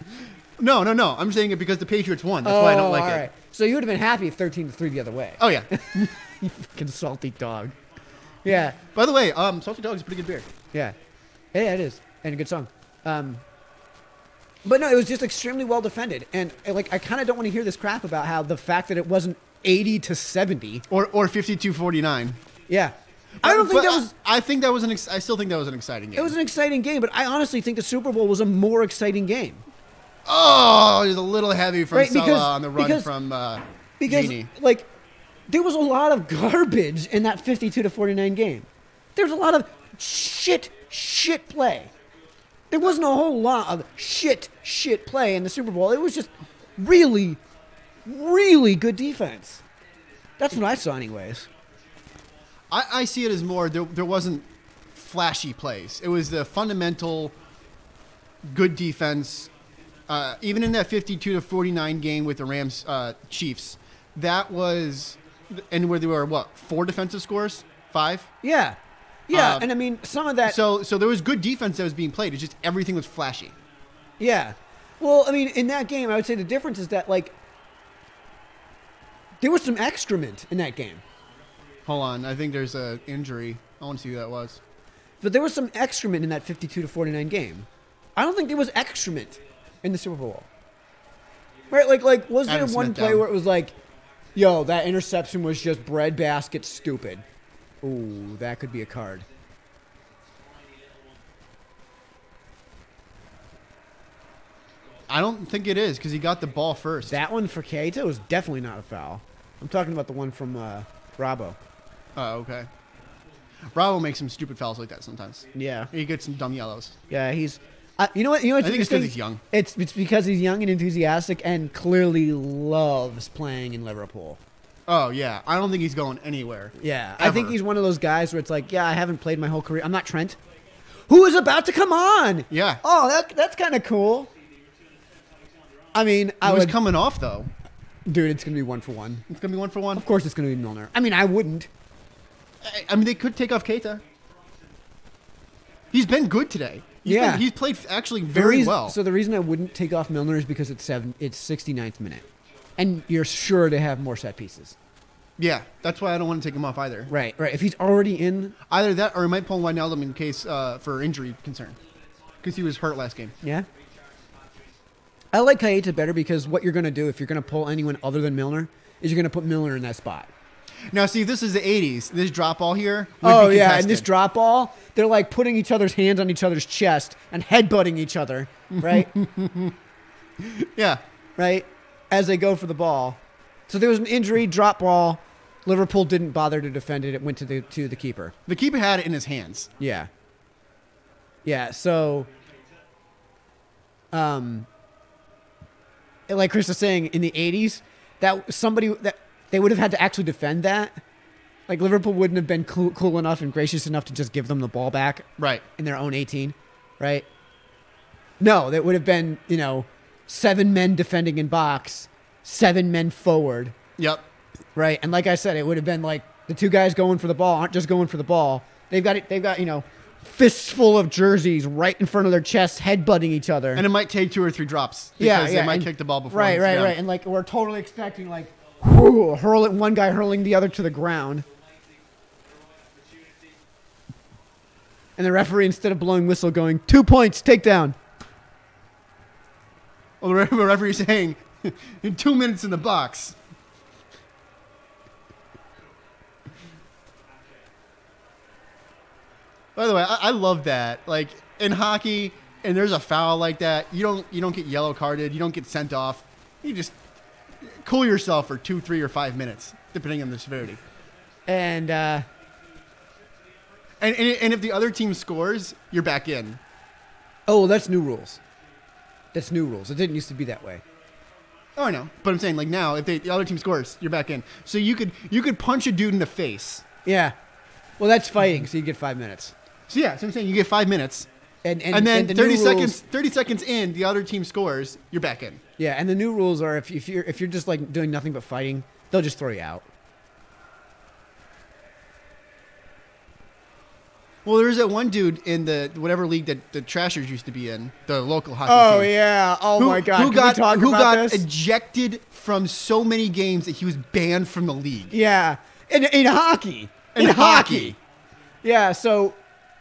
No. I'm saying it because the Patriots won. That's why I don't like it. Right. So you would have been happy if 13-3 the other way. Oh, yeah. You fucking salty dog. Yeah. By the way, Salty Dog is a pretty good beer. Yeah. Yeah, it is. And a good song. But no, it was just extremely well defended. And like, I kind of don't want to hear this crap about how the fact that it wasn't 80-70 or 52-49. Yeah. I don't think that was. I think that was I still think that was an exciting game. It was an exciting game, but I honestly think the Super Bowl was a more exciting game. Oh, it was a little heavy from Salah on the run from Genie. Like, there was a lot of garbage in that 52-49 game. There was a lot of shit play. There wasn't a whole lot of shit play in the Super Bowl. It was just really, really good defense. That's what I saw anyways. I see it as more, there wasn't flashy plays. It was the fundamental good defense. Even in that 52-49 game with the Rams Chiefs, that was, and where they were, 4 defensive scores? 5? Yeah. And I mean, some of that. So there was good defense that was being played. It's just everything was flashy. Yeah. Well, I mean, in that game, I would say the difference is that, like, there was some excrement in that game. Hold on. I think there's an injury. I want to see who that was. But there was some excrement in that 52-49 game. I don't think there was excrement in the Super Bowl. Right? Like was there one play where it was like, yo, that interception was just breadbasket stupid? Ooh, that could be a card. I don't think it is because he got the ball first. That one for Keita was definitely not a foul. I'm talking about the one from Bravo. Oh, okay. Bravo makes some stupid fouls like that sometimes. Yeah. He gets some dumb yellows. Yeah, he's... You know what? I think it's because he's young. It's because he's young and enthusiastic and clearly loves playing in Liverpool. Oh, yeah. I don't think he's going anywhere. Yeah. Ever. I think he's one of those guys where it's like, yeah, I haven't played my whole career. I'm not Trent. Who is about to come on? Yeah. Oh, that's kind of cool. I mean, I was coming off, though. Dude, it's going to be 1 for 1. It's going to be 1 for 1? Of course it's going to be Milner. I mean, I wouldn't. I mean, they could take off Keita. He's been good today. He's played actually very well. So the reason I wouldn't take off Milner is because it's 69th minute. And you're sure to have more set pieces. Yeah, that's why I don't want to take him off either. Right. If he's already in... Either that or he might pull Wijnaldum in case for injury concern. Because he was hurt last game. Yeah. I like Keita better because what you're going to do if you're going to pull anyone other than Milner is you're going to put Milner in that spot. Now, see, this is the 80s. This drop ball here would be contested. And this drop ball, they're like putting each other's hands on each other's chest and headbutting each other, right? Yeah. Right? As they go for the ball. So there was an injury, drop ball. Liverpool didn't bother to defend it. It went to the keeper. The keeper had it in his hands. Yeah. Yeah, so... like Chris was saying, in the 80s, that they would have had to actually defend that. Like, Liverpool wouldn't have been cool enough and gracious enough to just give them the ball back right in their own 18. right? No, that would have been, 7 men defending in box, 7 men forward. Yep. Right. And like I said, it would have been like the 2 guys going for the ball aren't just going for the ball. They've got, fists full of jerseys right in front of their chests, headbutting each other. And it might take 2 or 3 drops. Because they might kick the ball before. Right. And like, we're totally expecting like, one guy hurling the other to the ground. And the referee, instead of blowing whistle, going, 2 points, takedown. Well, the referee's saying, in 2 minutes in the box. By the way, I love that. Like, in hockey, and there's a foul like that, you don't get yellow carded, you don't get sent off. You just cool yourself for 2, 3, or 5 minutes, depending on the severity. And if the other team scores, you're back in. Oh, that's new rules. That's new rules. It didn't used to be that way. Oh, I know. But I'm saying, like, now, if the other team scores, you're back in. So you could punch a dude in the face. Yeah. Well, that's fighting, so you get 5 minutes. So yeah, so I'm saying you get 5 minutes, and then the 30 seconds in, the other team scores, you're back in. Yeah, and the new rules are if you're just like doing nothing but fighting, they'll just throw you out. Well, there's that one dude in the whatever league that the Trashers used to be in, the local hockey team. Oh yeah, my God, who got ejected from so many games that he was banned from the league. Yeah, in hockey. In hockey. Yeah, so.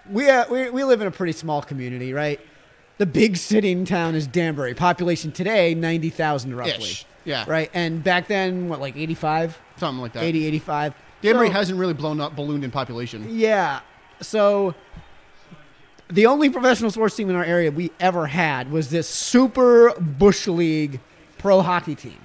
We live in a pretty small community, right? The big city in town is Danbury. Population today, 90,000 roughly. Ish. Yeah. Right? And back then, what, like 85? Something like that. 80, 85. Danbury hasn't really ballooned in population. Yeah. So the only professional sports team in our area we ever had was this super Bush League pro hockey team.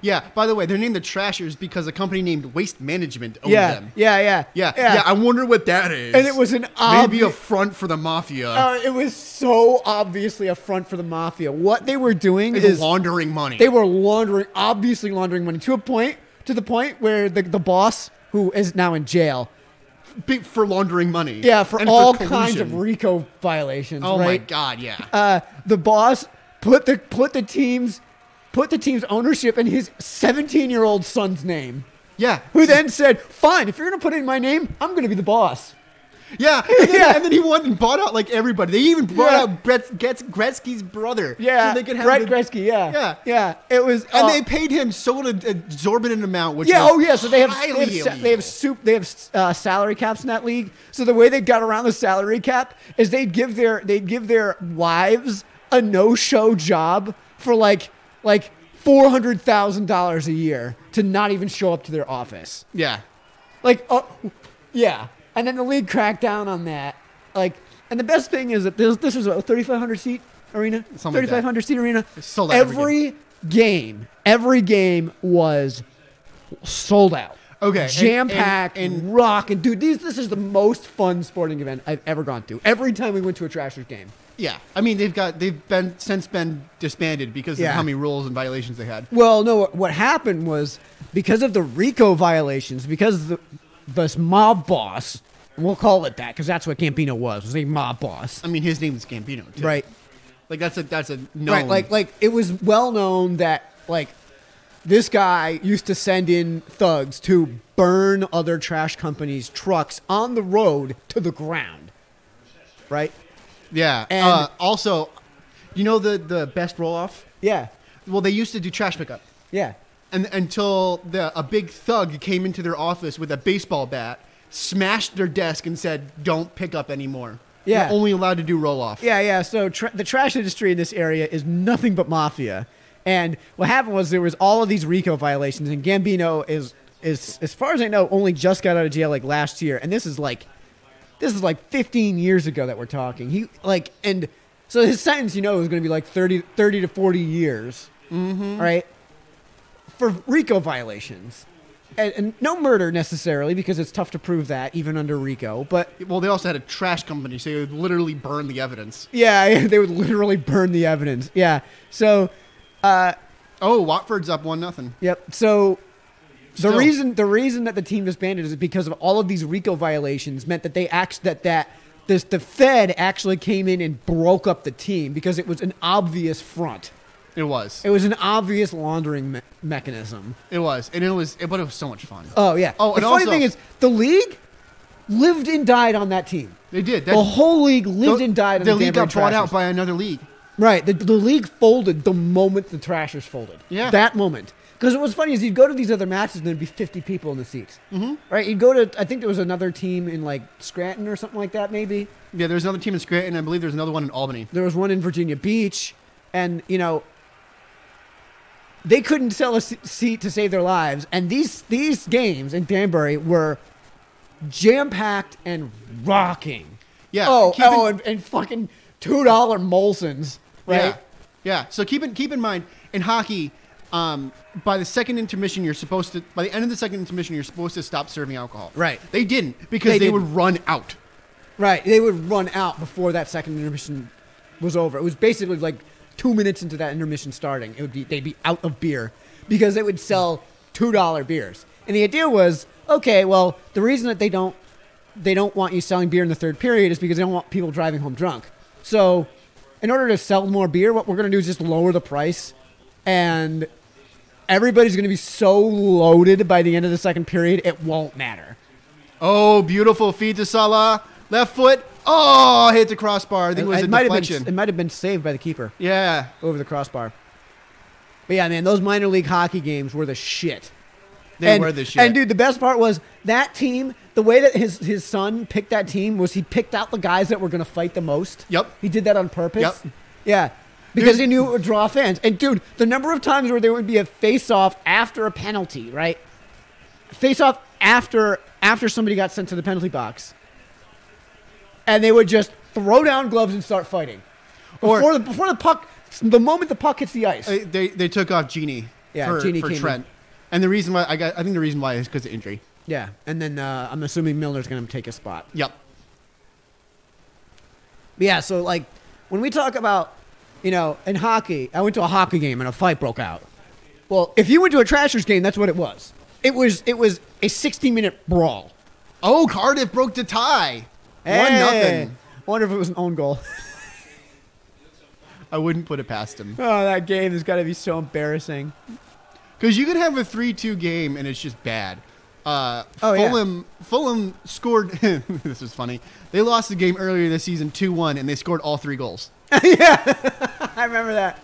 Yeah, by the way, they're named the Trashers because a company named Waste Management owned them. Yeah. I wonder what that is. And it was maybe a front for the mafia. It was so obviously a front for the mafia. What they were doing is laundering money. They were obviously laundering money to the point where the boss, who is now in jail, for laundering money. Yeah, for all kinds of RICO violations. Oh right? My God, yeah. The boss put the team's ownership in his 17-year-old son's name. Yeah. Who then said, fine, if you're going to put in my name, I'm going to be the boss. Yeah. And then he went and bought out like everybody. They even brought out Gretzky's brother. Yeah. So they could have Brett Gretzky, yeah. Yeah. It was, and they paid him so an exorbitant amount, which so they have salary caps in that league. So the way they got around the salary cap is they'd give their wives a no-show job for like $400,000 a year to not even show up to their office. Yeah. Yeah. And then the league cracked down on that. And the best thing is that this was a 3,500 seat arena. 3,500 seat arena. Sold out every game was sold out. Okay. Jam-packed and rock. And dude, this is the most fun sporting event I've ever gone to. Every time we went to a Trashers game. Yeah, I mean they've been disbanded because of how many rules and violations they had. Well, no, what happened was because of the RICO violations, because this mob boss, we'll call it that because that's what Gambino was a mob boss. I mean, his name is Gambino too. Right? Like that's a known. Right? Like it was well known that this guy used to send in thugs to burn other trash companies' trucks on the road to the ground. Right? Yeah. And also, you know the best roll-off? Yeah. Well, they used to do trash pickup. Yeah. And until a big thug came into their office with a baseball bat, smashed their desk and said, don't pick up anymore. Yeah. You're only allowed to do roll-off. Yeah. So the trash industry in this area is nothing but mafia. And what happened was there was all of these RICO violations, and Gambino is as far as I know, only just got out of jail last year. And this is 15 years ago that we're talking. And so his sentence, is going to be 30 to 40 years, right? For RICO violations. And no murder necessarily, because it's tough to prove that, even under RICO. But well, they also had a trash company, so they would literally burn the evidence. Yeah, they would literally burn the evidence. Yeah. So, Watford's up 1-0. Yep. So the reason that the team disbanded is because of all of these RICO violations meant that the Fed actually came in and broke up the team because it was an obvious front. It was. It was an obvious laundering mechanism. It was. And but it was so much fun. Oh, yeah. Oh, the funny thing is, the league lived and died on that team. They did. The whole league lived and died on the league got bought out by another league. Right. The league folded the moment the Trashers folded. Yeah. That moment. Because what was funny is you'd go to these other matches and there'd be 50 people in the seats. Mm-hmm. Right? You'd go to, I think there was another team in like Scranton or something like that maybe. Yeah, there was another team in Scranton. I believe there was another one in Albany. There was one in Virginia Beach. And, you know, they couldn't sell a seat to save their lives. And these games in Danbury were jam-packed and rocking. Yeah. And fucking $2 Molsons, right? Yeah. So keep in mind, in hockey, by the second intermission, by the end of the second intermission, you're supposed to stop serving alcohol. Right. They didn't because they would run out. Right. They would run out before that second intermission was over. It was basically like 2 minutes into that intermission starting. They'd be out of beer because they would sell $2 beers. And the idea was, okay, well, the reason that they don't want you selling beer in the third period is because they don't want people driving home drunk. So in order to sell more beer, what we're going to do is just lower the price, and everybody's going to be so loaded by the end of the second period, it won't matter. Oh, beautiful feed to Salah. Left foot. Oh, hit the crossbar. I think it was a deflection. It might have been saved by the keeper. Yeah. Over the crossbar. But yeah, man, those minor league hockey games were the shit. They were the shit. And dude, the best part was that team, the way that his son picked that team was he picked out the guys that were going to fight the most. Yep. He did that on purpose. Yep. Yeah. Because he knew it would draw fans. And dude, the number of times where there would be a face-off after a penalty, right? Face-off after somebody got sent to the penalty box. And they would just throw down gloves and start fighting. Before the puck, the moment the puck hits the ice. They took off Genie for Trent. And the reason why I think the reason why is because of injury. Yeah, and then I'm assuming Milner's going to take a spot. Yep. But yeah, so like when we talk about, you know, in hockey, I went to a hockey game and a fight broke out. Well, if you went to a Trashers game, that's what it was. It was a 60-minute brawl. Oh, Cardiff broke the tie. Hey. 1-0. I wonder if it was an own goal. I wouldn't put it past him. Oh, that game has got to be so embarrassing. Because you could have a 3-2 game and it's just bad. Fulham scored. This is funny. They lost the game earlier this season 2-1, and they scored all 3 goals. Yeah, I remember that.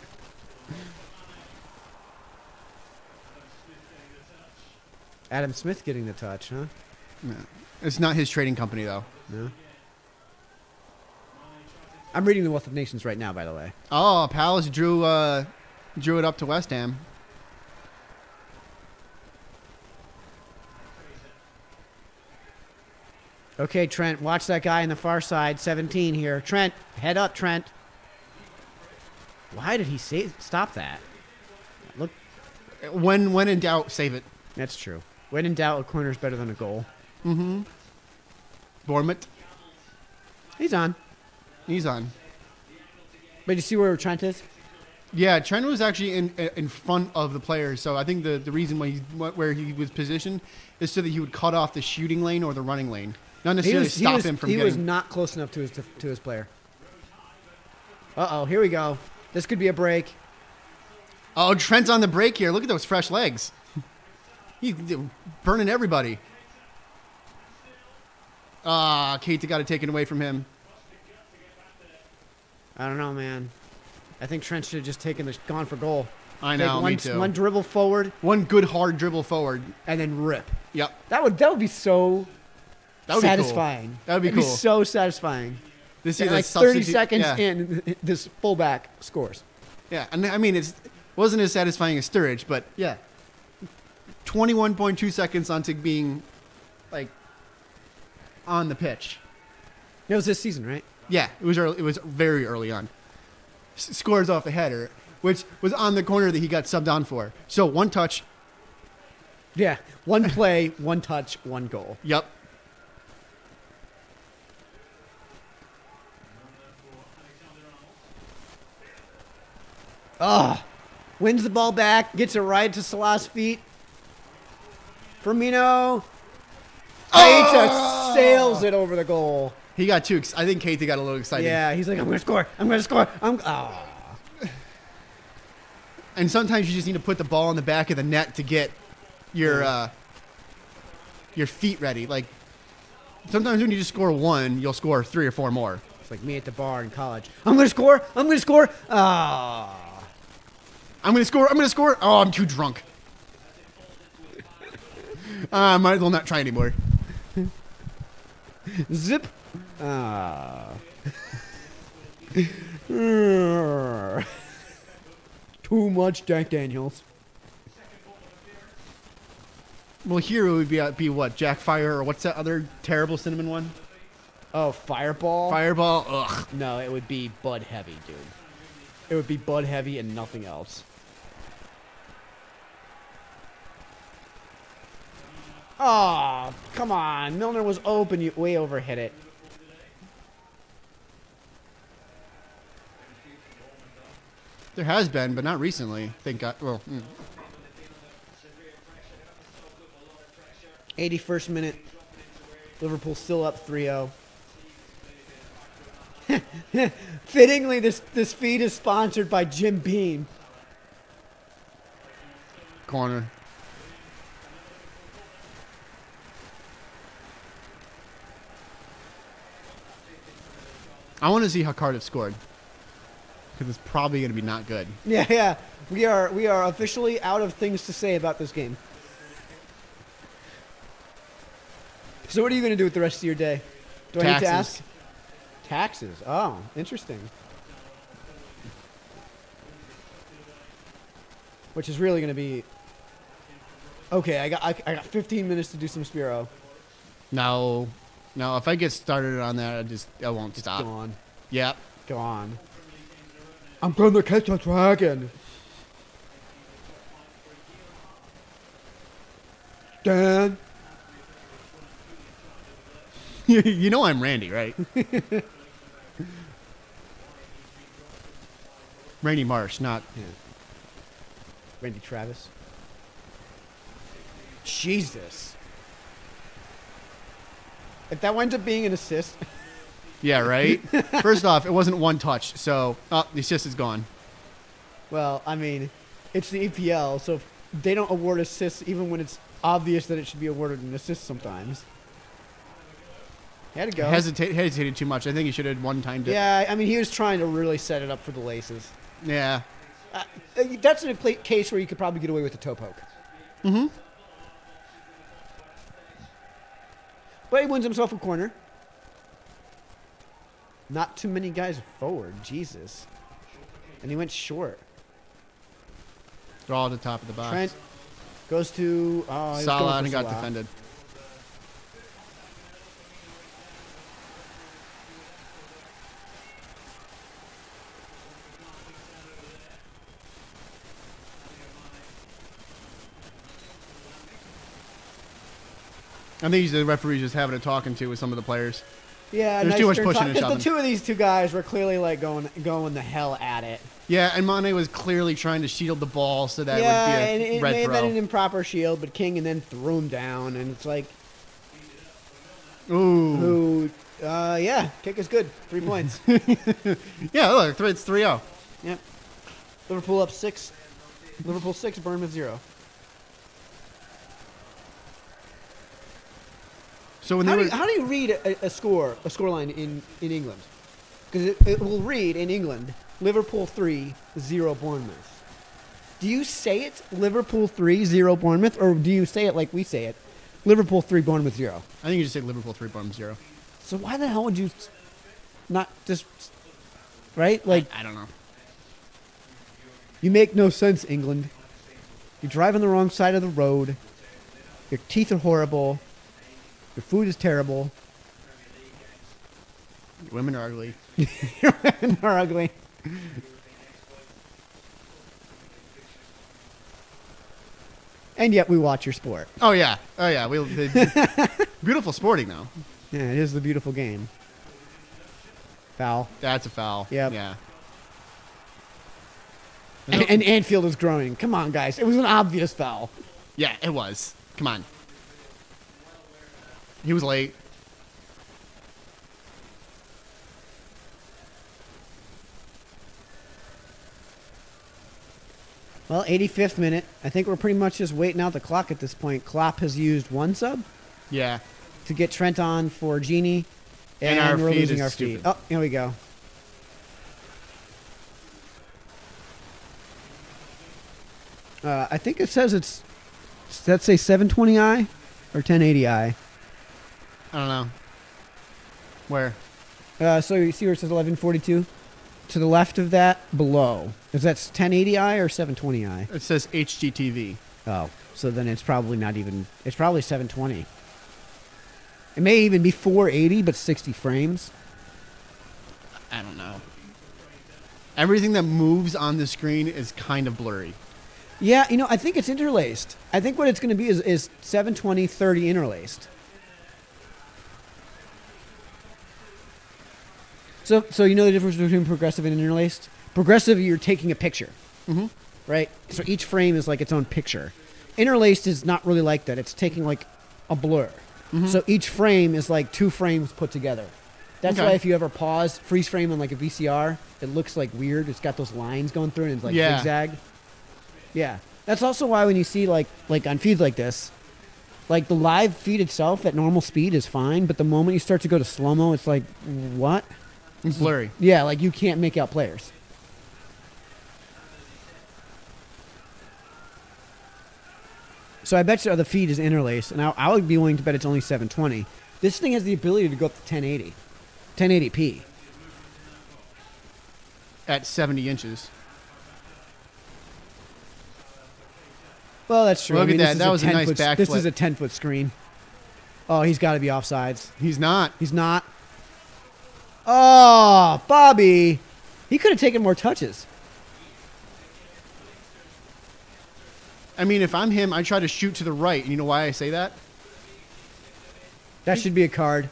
Adam Smith getting the touch, huh? No. It's not his trading company, though. No. I'm reading the Wealth of Nations right now, by the way. Oh, Palace drew it up to West Ham. Okay, Trent, watch that guy on the far side, 17 here. Trent, head up, Trent. Why did he stop that? Look. When in doubt, save it. That's true. When in doubt, a corner's better than a goal. Mm-hmm. Bournemouth. He's on. But you see where Trent is? Yeah, Trent was actually in front of the players. So I think the reason where he was positioned is so that he would cut off the shooting lane or the running lane. Not necessarily stop him from getting... He was not close enough to his player. Uh-oh, here we go. This could be a break. Oh, Trent's on the break here. Look at those fresh legs. He's burning everybody. Keita got it taken away from him. I don't know, man. I think Trent should have just gone for goal. I know, me too. One dribble forward. One good hard dribble forward. And then rip. Yep. That would be so satisfying. Cool. That would be cool. That'd be so satisfying. This is like 30 seconds in, this fullback scores. Yeah, and I mean, it wasn't as satisfying as Sturridge, but yeah. 21.2 seconds onto being, like, on the pitch. It was this season, right? Yeah, it was early. It was very early on. Scores off a header, which was on the corner that he got subbed on for. So one touch. Yeah, one play, one touch, one goal. Yep. Wins the ball back, gets it right to Salah's feet. Firmino. Keita sails it over the goal. He got too. I think Keita got a little excited. Yeah, he's like, I'm gonna score. I'm gonna score. And sometimes you just need to put the ball in the back of the net to get your feet ready. Like sometimes when you just score one, you'll score 3 or 4 more. It's like me at the bar in college. I'm gonna score. I'm gonna score. I'm gonna score. I'm gonna score. Oh, I'm too drunk. Might as well not try anymore. Zip. Too much Jack Daniels. Well, here it would be what? Jack Fire, or what's that other terrible cinnamon one? Oh, Fireball? Fireball? Ugh. No, it would be Bud Heavy, dude. It would be Bud Heavy and nothing else. Oh, come on. Milner was open. You way overhit it. There has been, but not recently. Thank God. Well, 81st minute. Liverpool still up 3-0. Fittingly, this feed is sponsored by Jim Beam. Corner. I want to see how Cardiff scored, because it's probably going to be not good. Yeah. We are officially out of things to say about this game. So what are you going to do with the rest of your day? Do I need to ask? Taxes. Oh, interesting. Which is really going to be... Okay, I got 15 minutes to do some Spiro. No, if I get started on that, I won't stop. Go on. Yep. Go on. I'm going to catch a dragon. Dan. You know I'm Randy, right? Randy Marsh, not... Yeah. Randy Travis. Jesus. If that winds up being an assist... Yeah, right? First off, it wasn't one touch, so... Oh, the assist is gone. Well, I mean, it's the EPL, so they don't award assists even when it's obvious that it should be awarded an assist sometimes. He had to go. Hesitated too much. I think he should have had one time. Yeah, I mean, he was trying to really set it up for the laces. Yeah. That's a case where you could probably get away with a toe poke. Mm-hmm. But he wins himself a corner. Not too many guys forward. Jesus. And he went short. Draw at the top of the box. Trent goes to... Salah and got defended. I think the referee's just having a talking to with some of the players. Yeah, there's too much pushing and shoving. The two of these two guys were clearly like going the hell at it. Yeah, and Mane was clearly trying to shield the ball so that it would be a red throw. Yeah, it may have been an improper shield, but King and then threw him down, and it's like, ooh, yeah, kick is good, 3 points. Yeah, look, it's 3-0. Yep. Liverpool up 6. Liverpool 6, Bournemouth 0. So when how do you read a scoreline in England? Because it will read in England, Liverpool 3, 0 Bournemouth. Do you say it's Liverpool 3, 0 Bournemouth, or do you say it like we say it, Liverpool 3, Bournemouth 0? I think you just say Liverpool 3, Bournemouth 0. So why the hell would you not just, right? Like, I don't know. You make no sense, England. You drive on the wrong side of the road. Your teeth are horrible. Your food is terrible. Your women are ugly. Your women are ugly. And yet we watch your sport. Oh, yeah. Beautiful sporting, though. Yeah, it is the beautiful game. Foul. That's a foul. Yep. Yeah. And Anfield is growing. Come on, guys. It was an obvious foul. Yeah, it was. Come on. He was late. Well, 85th minute. I think we're pretty much just waiting out the clock at this point. Klopp has used one sub. Yeah. To get Trent on for Genie. And we're losing our feed. feed. Oh, here we go. I think it says does that say 720i or 1080i? I don't know. Where? So you see where it says 1142? To the left of that, below. Is that 1080i or 720i? It says HGTV. Oh, so then it's probably not even... It's probably 720. It may even be 480, but 60 frames. I don't know. Everything that moves on the screen is kind of blurry. Yeah, I think it's interlaced. I think what it's going to be is 720, 30 interlaced. So you know the difference between progressive and interlaced? Progressive, you're taking a picture. Mm-hmm. Right? So each frame is like its own picture. Interlaced is not really like that. It's taking like a blur. Mm-hmm. So each frame is like 2 frames put together. That's why if you ever pause, freeze frame on like a VCR, it looks like weird. It's got those lines going through it and it's like zigzag. Yeah. That's also why when you see like on feeds like this, like the live feed itself at normal speed is fine, but the moment you start to go to slow-mo, it's like, what? It's blurry. Yeah, like you can't make out players. So I bet you the feed is interlaced, and I would be willing to bet it's only 720. This thing has the ability to go up to 1080. 1080p. At 70 inches. Well, that's true. Look at that. That was a nice backflip. This is a 10-foot screen. Oh, he's got to be offsides. He's not. He's not. Oh, Bobby. He could have taken more touches. I mean, if I'm him, I try to shoot to the right. And you know why I say that? That should be a card.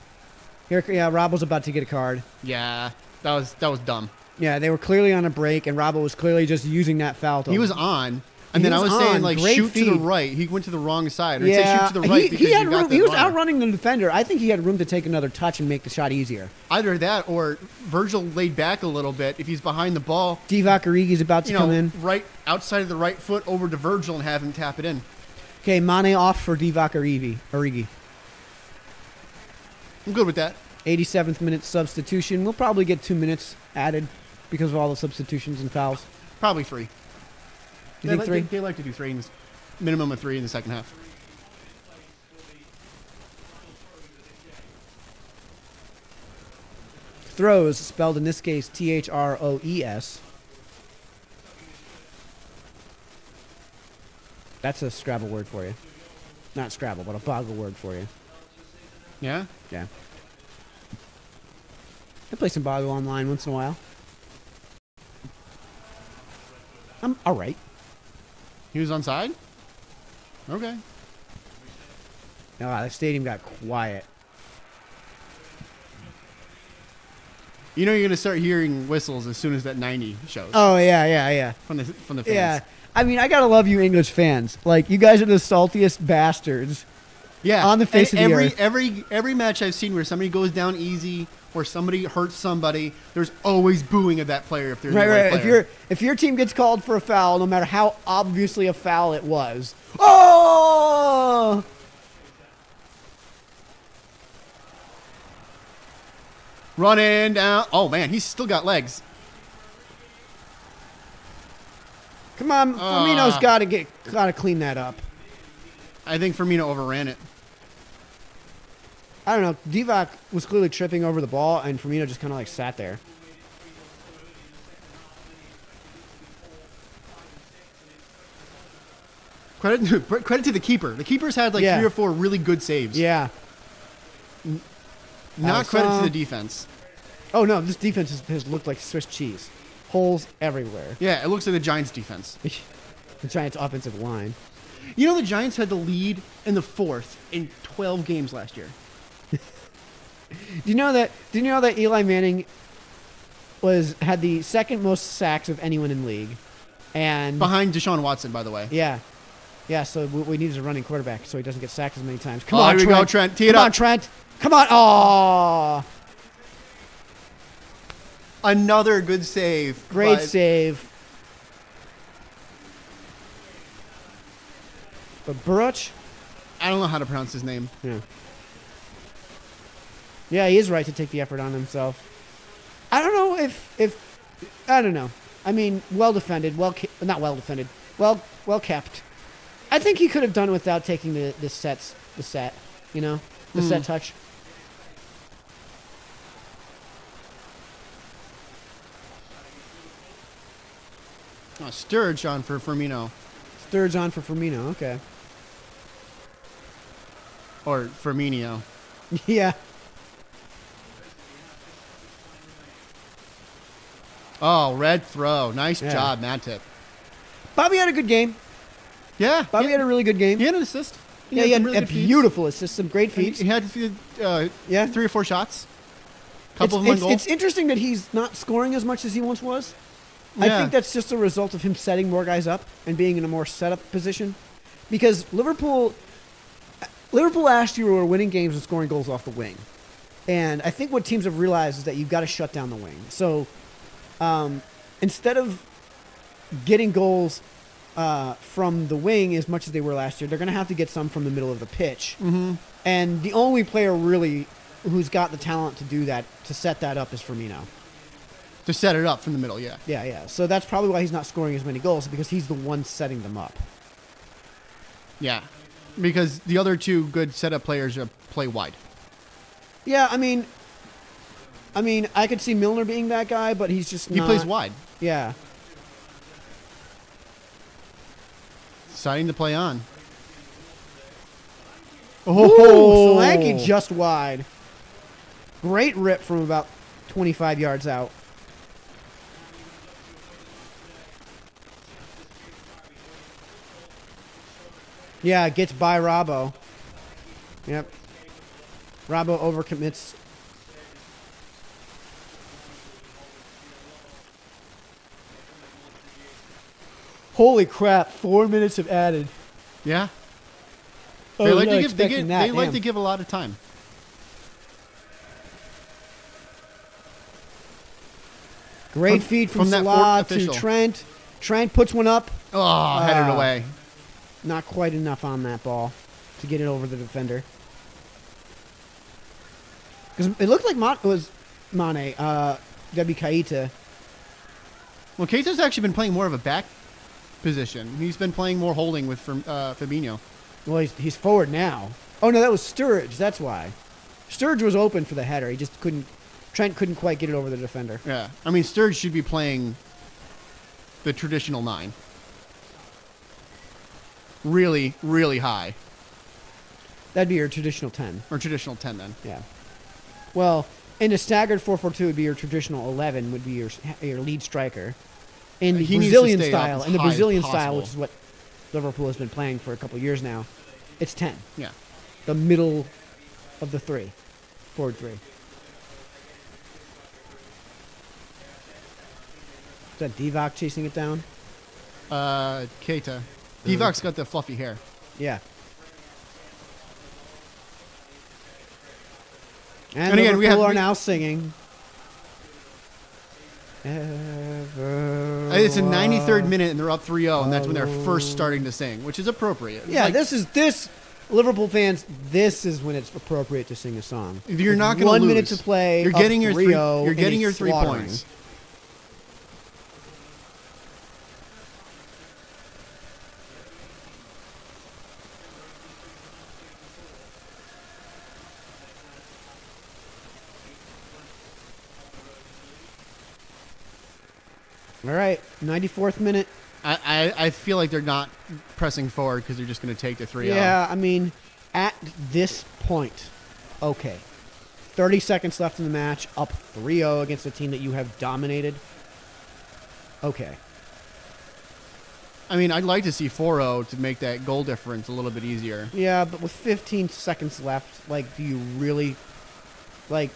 Here, yeah, Rob was about to get a card. Yeah, that was dumb. Yeah, they were clearly on a break, and Robbo was clearly just using that foul. He was on. And then I was saying, like, shoot to the right. He went to the wrong side. Or say shoot to the right because he had room. He was runner. outrunning the defender. I think he had room to take another touch and make the shot easier. Either that or Virgil laid back a little bit. If he's behind the ball, Divock Origi's about to come in. Right outside of the right foot over to Virgil and have him tap it in. Okay, Mane off for Divock Origi. I'm good with that. 87th minute substitution. We'll probably get 2 minutes added because of all the substitutions and fouls. Probably 3. You think 3? They like to do 3, minimum of 3 in the second half. Throws, spelled in this case Throes. That's a Scrabble word for you. Not Scrabble, but a Boggle word for you. Yeah? Yeah. I play some Boggle online once in a while. I'm all right. He was onside? Okay. The stadium got quiet. You know you're going to start hearing whistles as soon as that 90 shows. Oh, yeah. From the fans. Yeah. I mean, I got to love you English fans. Like, you guys are the saltiest bastards. Yeah. On the face of the earth. Every match I've seen where somebody goes down easy or somebody hurts somebody, there's always booing of that player if there's right. player. If your team gets called for a foul, no matter how obviously a foul it was, oh! Running down. Oh man, he's still got legs. Come on, Firmino's got to clean that up. I think Firmino overran it. I don't know. Divock was clearly tripping over the ball, and Firmino just kind of like sat there. Credit to the keeper. The keeper's had like 3 or 4 really good saves. Yeah. Not credit to the defense. Oh no, this defense has looked like Swiss cheese. Holes everywhere. Yeah, it looks like the Giants' defense. The Giants' offensive line. You know the Giants had the lead in the 4th in 12 games last year. Do you know that Eli Manning had the second most sacks of anyone in league, and behind Deshaun Watson, by the way. Yeah. So we need a running quarterback so he doesn't get sacked as many times. Come on, here we go, Trent. Tee it up. Come on, Trent. Come on. Oh. Another good save. Great save. But Baruch? I don't know how to pronounce his name. Yeah. Yeah, he is right to take the effort on himself. I don't know if I don't know. I mean, well defended, not well defended, well kept. I think he could have done it without taking the set, you know, the set touch. Sturridge on for Firmino. Sturridge on for Firmino, okay. Or Firmino. Yeah. Oh, red throw. Nice job, Matip. Bobby had a good game. Yeah. Bobby had a really good game. He had an assist. He had a beautiful assist, some great feats. He had 3 or 4 shots. Couple of them on goal. It's interesting that he's not scoring as much as he once was. Yeah. I think that's just a result of him setting more guys up and being in a more set-up position. Because Liverpool last year were winning games and scoring goals off the wing. And I think what teams have realized is that you've got to shut down the wing. So instead of getting goals from the wing as much as they were last year, they're going to have to get some from the middle of the pitch. Mm-hmm. And the only player really who's got the talent to do that, to set that up, is Firmino. To set it up from the middle, yeah. Yeah. So that's probably why he's not scoring as many goals, because he's the one setting them up. Yeah. Because the other 2 good setup players play wide. Yeah, I mean, I could see Milner being that guy, but he's just not. He plays wide. Yeah. Deciding to play on. Oh, Solanke just wide. Great rip from about 25 yards out. Yeah, gets by Robbo. Yep. Robbo overcommits. Holy crap, 4 minutes have added. Yeah. Oh, they like to give a lot of time. Great feed from Salah to Trent. Trent puts one up. Oh, headed away. Not quite enough on that ball to get it over the defender. Because it looked like it was Mane, Debbie Keita. Well, Keita's actually been playing more of a back position. He's been playing more holding with Fabinho. Well, he's forward now. Oh, no, that was Sturridge. That's why. Sturridge was open for the header. He just couldn't. Trent couldn't quite get it over the defender. Yeah. I mean, Sturridge should be playing the traditional 9. Really, really high. That'd be your traditional 10. Or traditional 10, then. Yeah. Well, in a staggered 4-4-2 would be your traditional 11, would be your lead striker. In the Brazilian style, which is what Liverpool has been playing for a couple of years now, it's 10. Yeah. The middle of the 3. Forward 3. Is that Divock chasing it down? Keita. Divock's got the fluffy hair. Yeah. And again, Liverpool are now singing. It's a 93rd minute, and they're up 3-0, and that's when they're first starting to sing, which is appropriate. Yeah, this Liverpool fans. This is when it's appropriate to sing a song. You're not going to lose. 1 minute to play. You're getting your 3. You're getting your 3 slaughtering. points. All right, 94th minute. I feel like they're not pressing forward because they're just going to take the 3-0. Yeah, I mean, at this point, okay. 30 seconds left in the match, up 3-0 against a team that you have dominated. Okay. I mean, I'd like to see 4-0 to make that goal difference a little bit easier. Yeah, but with 15 seconds left, like, do you really, like...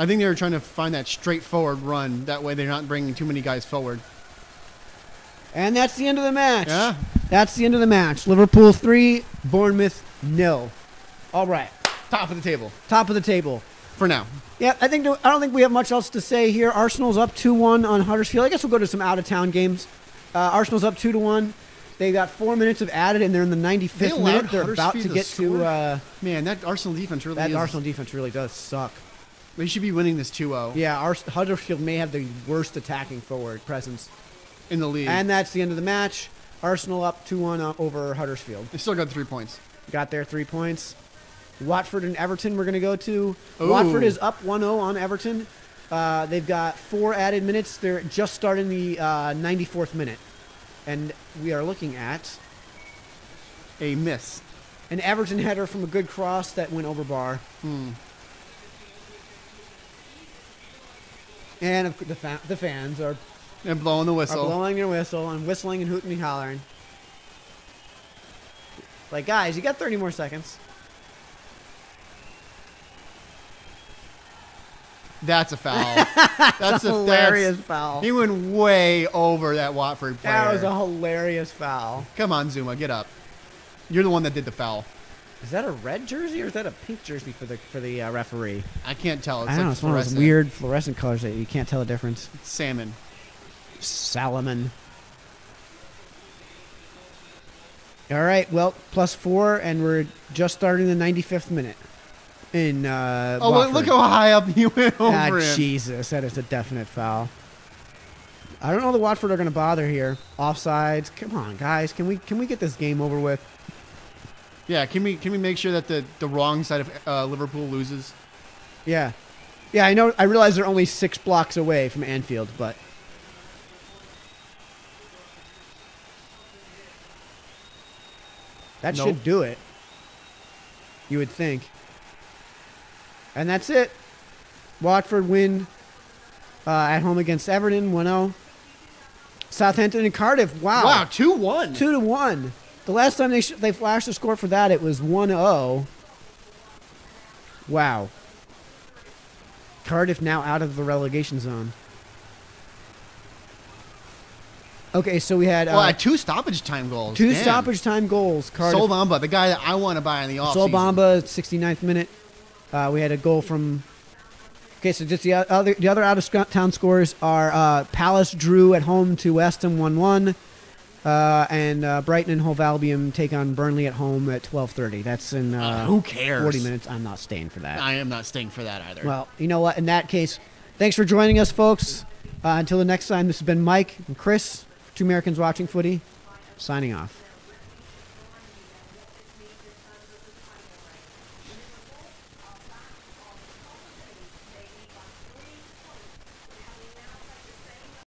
I think they were trying to find that straightforward run. That way they're not bringing too many guys forward. And that's the end of the match. Yeah. That's the end of the match. Liverpool 3, Bournemouth 0. All right. Top of the table. Top of the table. For now. Yeah, I don't think we have much else to say here. Arsenal's up 2-1 on Huddersfield. I guess we'll go to some out-of-town games. Arsenal's up 2-1. They got 4 minutes of added, and they're in the 95th minute. They're about to get to... Man, that Arsenal defense really Arsenal defense really does suck. They should be winning this 2-0. Yeah, Huddersfield may have the worst attacking forward presence in the league. And that's the end of the match. Arsenal up 2-1 over Huddersfield. They still got 3 points. Got their 3 points. Watford and Everton we're going to go to. Ooh. Watford is up 1-0 on Everton. They've got 4 added minutes. They're just starting the 94th minute. And we are looking at... a miss. An Everton header from a good cross that went over bar. And the fans are... They're blowing the whistle. Are blowing their whistle and whistling and hooting and hollering. Like, guys, you got 30 more seconds. That's a foul. That's a hilarious foul. He went way over that Watford player. That was a hilarious foul. Come on, Zuma, get up. You're the one that did the foul. Is that a red jersey or is that a pink jersey for the referee? I can't tell. It's I don't know. It's one of those weird fluorescent colors that you can't tell the difference. It's salmon. Salmon. All right. Well, +4, and we're just starting the 95th minute. In Watford. Look how high up you went over him. Jesus, that is a definite foul. I don't know the Watford are going to bother here. Offsides. Come on, guys. Can we get this game over with? Yeah, can we make sure that the wrong side of Liverpool loses? Yeah. Yeah, I know. I realize they're only 6 blocks away from Anfield, but that should do it. You would think. And that's it. Watford win at home against Everton, 1-0. Southampton and Cardiff, wow. 2-1. 2-1. The last time they flashed a score for that, it was 1-0. Wow. Cardiff now out of the relegation zone. Okay, so we had... 2 stoppage time goals. 2 stoppage time goals. Cardiff. Sol Bamba, the guy that I want to buy in the offseason. Sol Bamba, 69th minute. We had a goal from... Okay, so just the other out-of-town scores are Palace drew at home to West Ham 1-1. And Brighton and Hove Albion take on Burnley at home at 12:30. That's in who cares? 40 minutes. I'm not staying for that. I am not staying for that either. Well, you know what? In that case, thanks for joining us, folks. Until the next time, this has been Mike and Chris, 2 Americans Watching Footy, signing off.